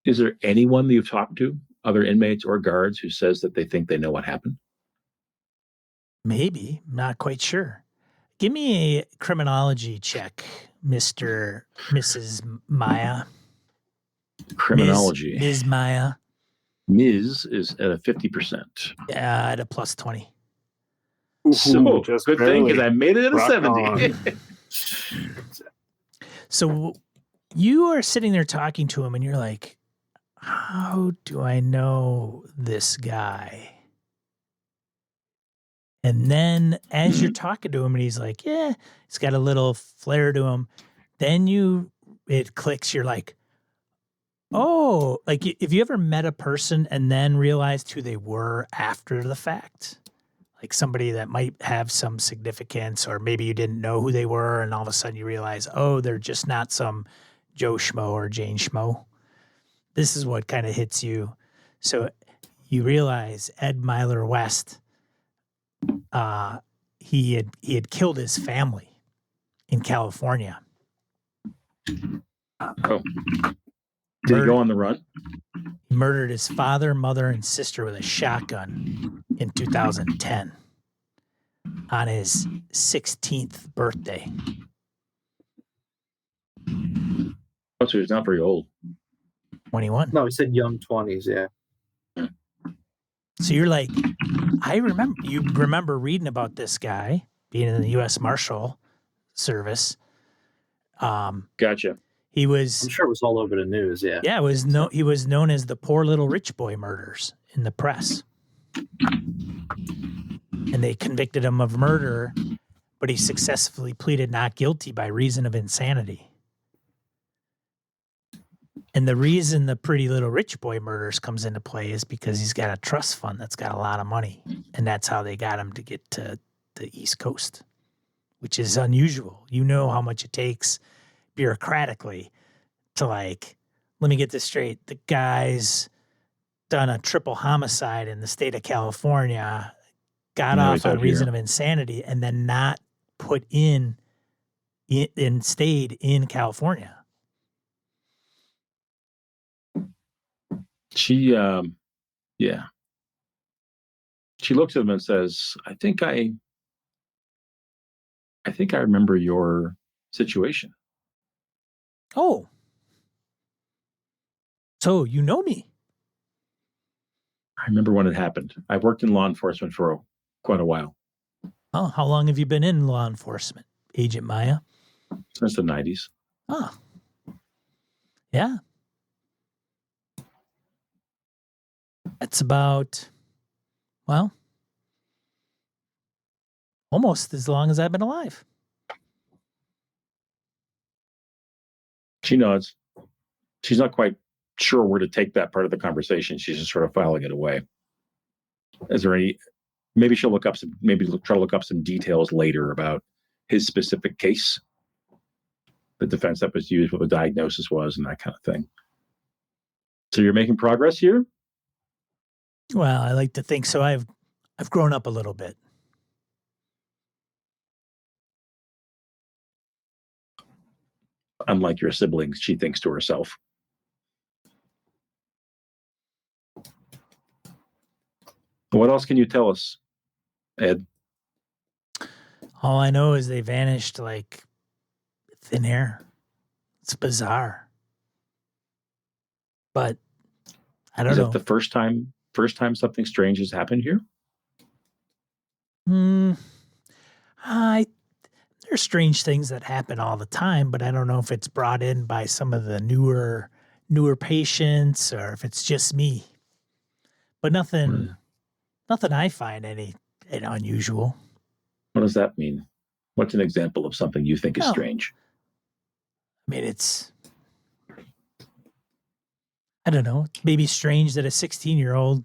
Is there anyone that you've talked to, other inmates or guards, who says that they think they know what happened? Maybe, not quite sure. Give me a criminology check, Mrs. Maya. Criminology. Ms. Maya. Ms. is at a 50%. At a plus 20. So just good thing, because I made it at a Rock 70. on. So you are sitting there talking to him and you're like, how do I know this guy? And then as you're talking to him and he's like, yeah, he's got a little flair to him. Then it clicks. You're like, oh, like if you ever met a person and then realized who they were after the fact, like somebody that might have some significance, or maybe you didn't know who they were and all of a sudden you realize, oh, they're just not some Joe Schmo or Jane Schmo. This is what kind of hits you. So you realize Ed Myler West, he had killed his family in California. Oh. Did he go on the run? He murdered his father, mother, and sister with a shotgun in 2010 on his 16th birthday. Oh, so he's not very old. 21. No, he said young 20s. Yeah. So you're like, you remember reading about this guy being in the U.S. Marshal Service. Gotcha. He was, I'm sure it was all over the news. Yeah. yeah, he was known as the poor little rich boy murders in the press. And they convicted him of murder, but he successfully pleaded not guilty by reason of insanity. And the reason the pretty little rich boy murders comes into play is because he's got a trust fund that's got a lot of money. And that's how they got him to get to the East Coast, which is unusual. You know how much it takes bureaucratically to, like, let me get this straight. The guy's done a triple homicide in the state of California, got off on reason of insanity, and then not put in and stayed in California. She, yeah. She looks at him and says, I think I remember your situation. Oh. So you know me. I remember when it happened. I worked in law enforcement for quite a while. Oh, how long have you been in law enforcement, Agent Maya? Since the 90s. Oh. Yeah. That's about, well, almost as long as I've been alive. She nods. She's not quite sure where to take that part of the conversation. She's just sort of filing it away. Is there any, maybe try to look up some details later about his specific case, the defense that was used, what the diagnosis was, and that kind of thing. So you're making progress here? Well, I like to think so. I've grown up a little bit. Unlike your siblings, she thinks to herself. What else can you tell us, Ed? All I know is they vanished like thin air. It's bizarre. But I don't Is know. that the first time something strange has happened here? There's strange things that happen all the time, but I don't know if it's brought in by some of the newer patients or if it's just me. But nothing I find any unusual. What does that mean? What's an example of something you think is strange? I mean, I don't know, maybe strange that a 16-year-old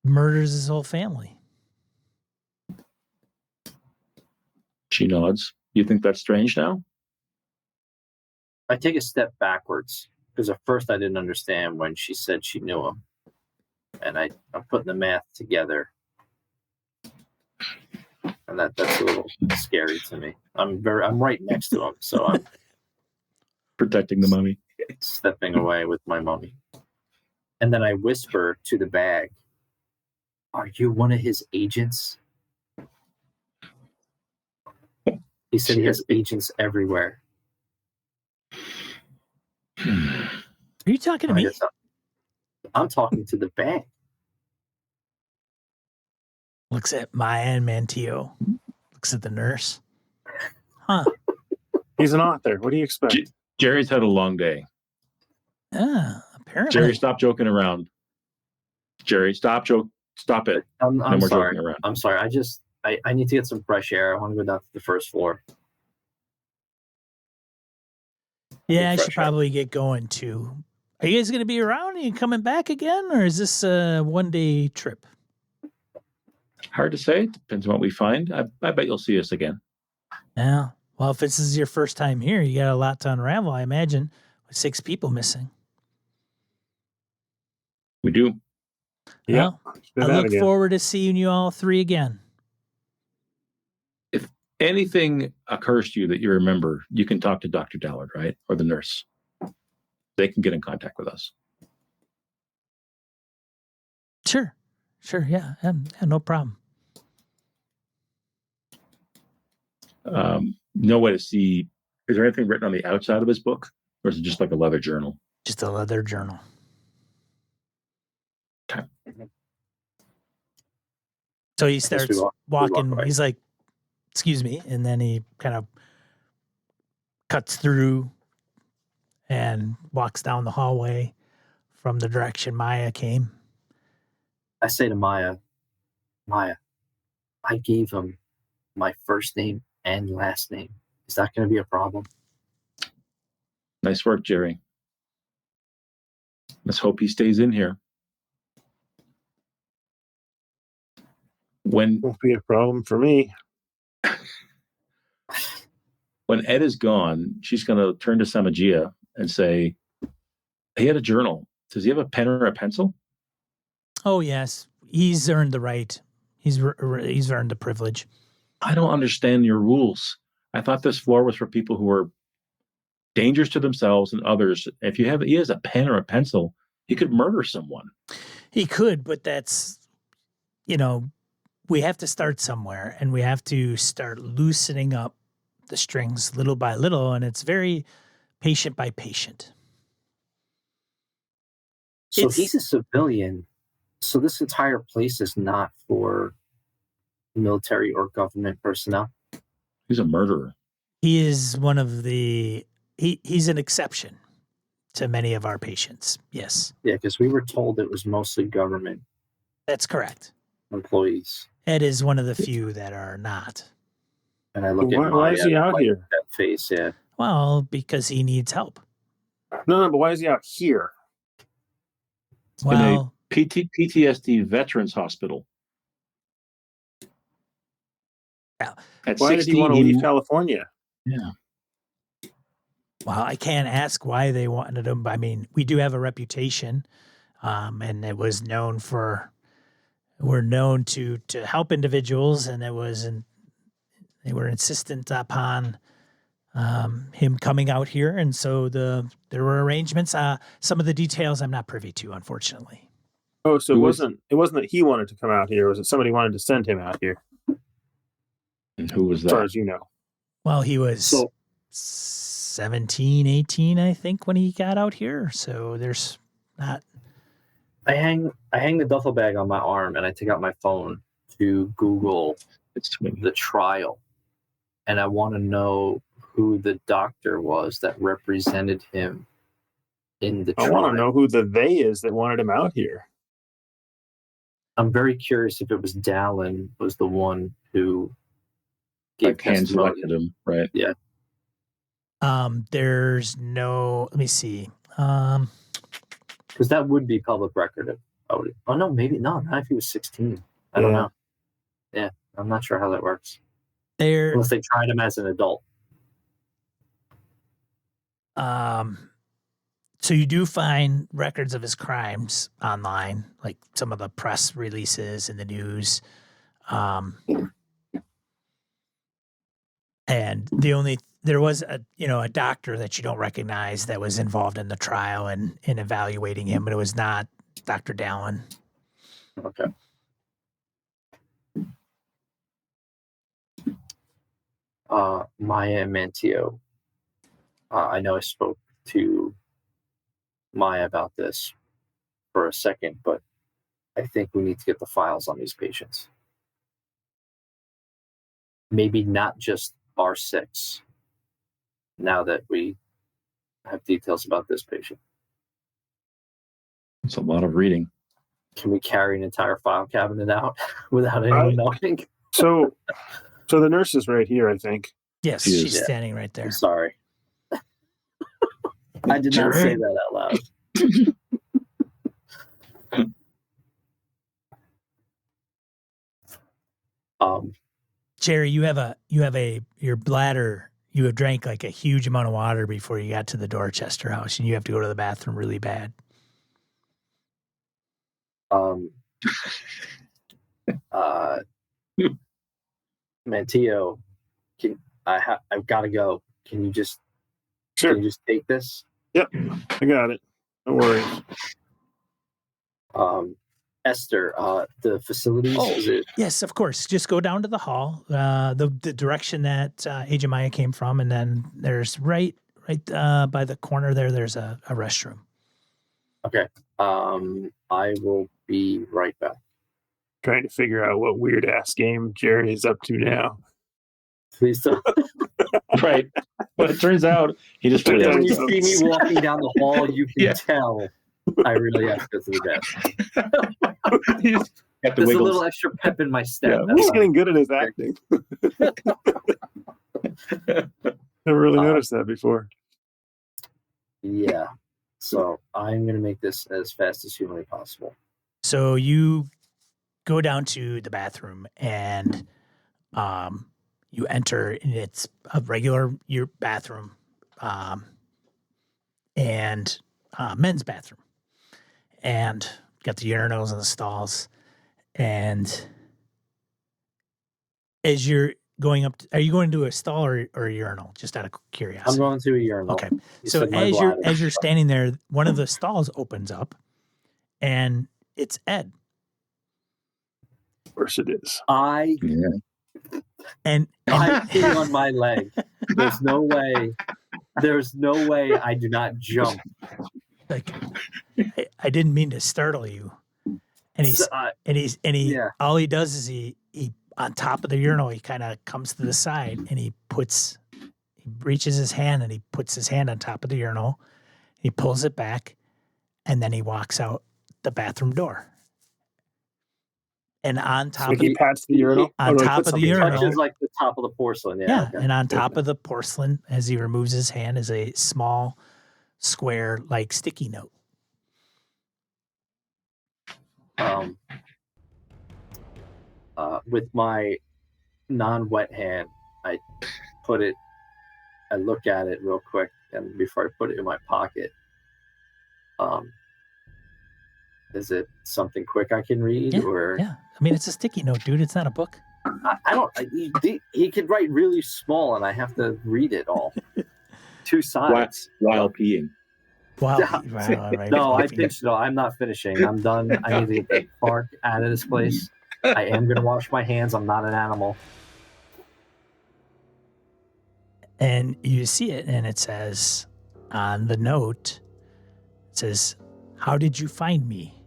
murders his whole family. She nods. You think that's strange now? I take a step backwards because at first I didn't understand when she said she knew him. And I'm putting the math together. And that's a little scary to me. I'm right next to him, so I'm protecting the mummy. Stepping away with my mummy. And then I whisper to the bag, "Are you one of his agents?" He said he has agents everywhere. Are you talking to me? I'm talking to the bag. Looks at Maya and Mantillo. Looks at the nurse. Huh. He's an author. What do you expect? Jerry's had a long day. Apparently. Jerry, stop joking around. Jerry, stop it. I'm no more sorry. joking around. I'm sorry. I need to get some fresh air. I want to go down to the first floor. Yeah, I should probably get going too. Are you guys going to be around? Are you coming back again? Or is this a one-day trip? Hard to say. Depends on what we find. I bet you'll see us again. Yeah. Well, if this is your first time here, you got a lot to unravel, I imagine, with 6 people missing. We do. Yeah. Well, I look forward to seeing you all 3 again. If anything occurs to you that you remember, you can talk to Dr. Dallard, right? Or the nurse. They can get in contact with us. Sure. Yeah, no problem. No way to see. Is there anything written on the outside of his book? Or is it just like a leather journal? Just a leather journal. Okay. So he starts walking. He's like, "Excuse me." And then he kind of cuts through and walks down the hallway from the direction Maya came. I say to Maya, I gave him my first name and last name. Is that going to be a problem? Nice work, Jerry. Let's hope he stays in here. Won't be a problem for me. When Ed is gone, she's going to turn to Samagia and say, he had a journal. Does he have a pen or a pencil? Oh, yes. He's earned the right. He's earned the privilege. I don't understand your rules. I thought this floor was for people who are dangerous to themselves and others. If he has a pen or a pencil, he could murder someone. He could, but that's, we have to start somewhere, and we have to start loosening up the strings little by little, and it's very patient by patient. So he's a civilian. So this entire place is not for military or government personnel? He's a murderer. He is one of he's an exception to many of our patients. Yes. Yeah, because we were told it was mostly government. That's correct. Employees. Ed is one of the few that are not. And I look at why is he out here? That face, yeah. Well, because he needs help. No, but why is he out here? Well, in a PTSD veterans hospital. Yeah. At why 16, did he want to leave California? Yeah. Well, I can't ask why they wanted him. I mean, we do have a reputation, and it was known we're known to help individuals, and they were insistent upon him coming out here, and so there were arrangements. Some of the details I'm not privy to, unfortunately. Oh, so it wasn't that he wanted to come out here. Was it somebody wanted to send him out here? And who was that? As far as you know. Well, he was 17, 18, I think, when he got out here. So there's not. I hang the duffel bag on my arm and I take out my phone to Google the trial, and I want to know who the doctor was that represented him in the trial. I want to know who the they is that wanted him out here. I'm very curious if it was Dallin was the one who gave hand testimony. selected him, right? Yeah. There's no. Let me see. Because that would be public record. Oh no, maybe not if he was 16. I don't know. Yeah, I'm not sure how that works. Unless they tried him as an adult. So you do find records of his crimes online, like some of the press releases in the news. And there was a doctor that you don't recognize that was involved in the trial and in evaluating him, but it was not Dr. Dallin. Okay. Maya and Mantillo. I know I spoke to Maya about this for a second, but I think we need to get the files on these patients. Maybe not just R6, now that we have details about this patient. It's a lot of reading. Can we carry an entire file cabinet out without anyone knowing? So the nurse is right here, I think. Yes, she's standing right there. I'm sorry. I did not say that out loud. Jerry, your bladder, you have drank like a huge amount of water before you got to the Dorchester House, and you have to go to the bathroom really bad. Mantillo, I've got to go. Can you just take this? Yep, I got it. No worries. Esther, the facilities. Yes, of course. Just go down to the hall, the direction that Agent Maya came from, and then there's right by the corner there. There's a restroom. Okay. I will be right back. Trying to figure out what weird ass game Jerry is up to now. Please don't. Right. But it turns out he just when you see me walking down the hall, you can tell I really have to go to the bathroom. There's a little extra pep in my step. Yeah, he's getting good at his acting. Never really noticed that before. Yeah. So I'm going to make this as fast as humanly possible. So you go down to the bathroom and you enter, and it's a regular bathroom and men's bathroom. And got the urinals and the stalls. And as you're going up, are you going to a stall or a urinal? Just out of curiosity. I'm going to a urinal. Okay. So as you're standing there, one of the stalls opens up, and it's Ed. Of course it is. And I pee on my leg. There's no way I do not jump. Like, I didn't mean to startle you. And all he does is he on top of the urinal, he kind of comes to the side and he reaches his hand and he puts his hand on top of the urinal. He pulls it back, and then he walks out the bathroom door. And on top he pats the urinal. Top of the urinal, touches like the top of the porcelain. Yeah. Okay. And on top of the porcelain, as he removes his hand, is a small square like sticky note. With my non-wet hand, I look at it real quick, and before I put it in my pocket, is it something quick I can read? Yeah. I mean, it's a sticky note, dude. It's not a book. He could write really small, and I have to read it all. 2 sides. While peeing. Wow. No, I finished it all. I'm not finishing. I'm done. I need to get the bark out of this place. I am going to wash my hands. I'm not an animal. And you see it, and it says on the note, it says, "How did you find me?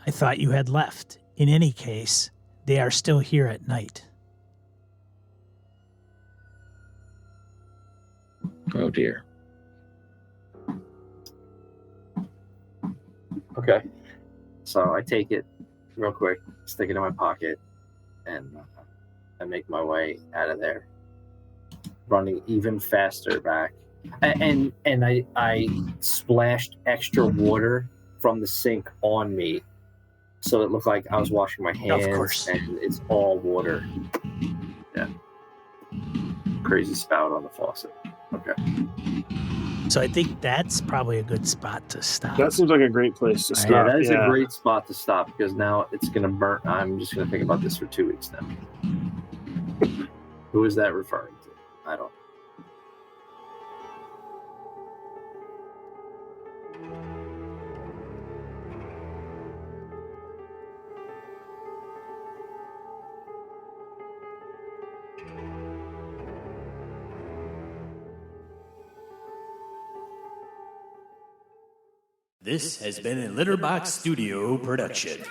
I thought you had left. In any case, they are still here at night." Oh dear. Okay. So I take it real quick, stick it in my pocket, and I make my way out of there, running even faster back. And I splashed extra water from the sink on me, so it looked like I was washing my hands. Of course. And it's all water. Yeah. Crazy spout on the faucet. Okay. So I think that's probably a good spot to stop. That seems like a great place to Yeah, stop. Yeah, that is a great spot to stop because now it's going to burn. I'm just going to think about this for 2 weeks now. Who is that referring to? I don't. This has been a Litterbox Studio production.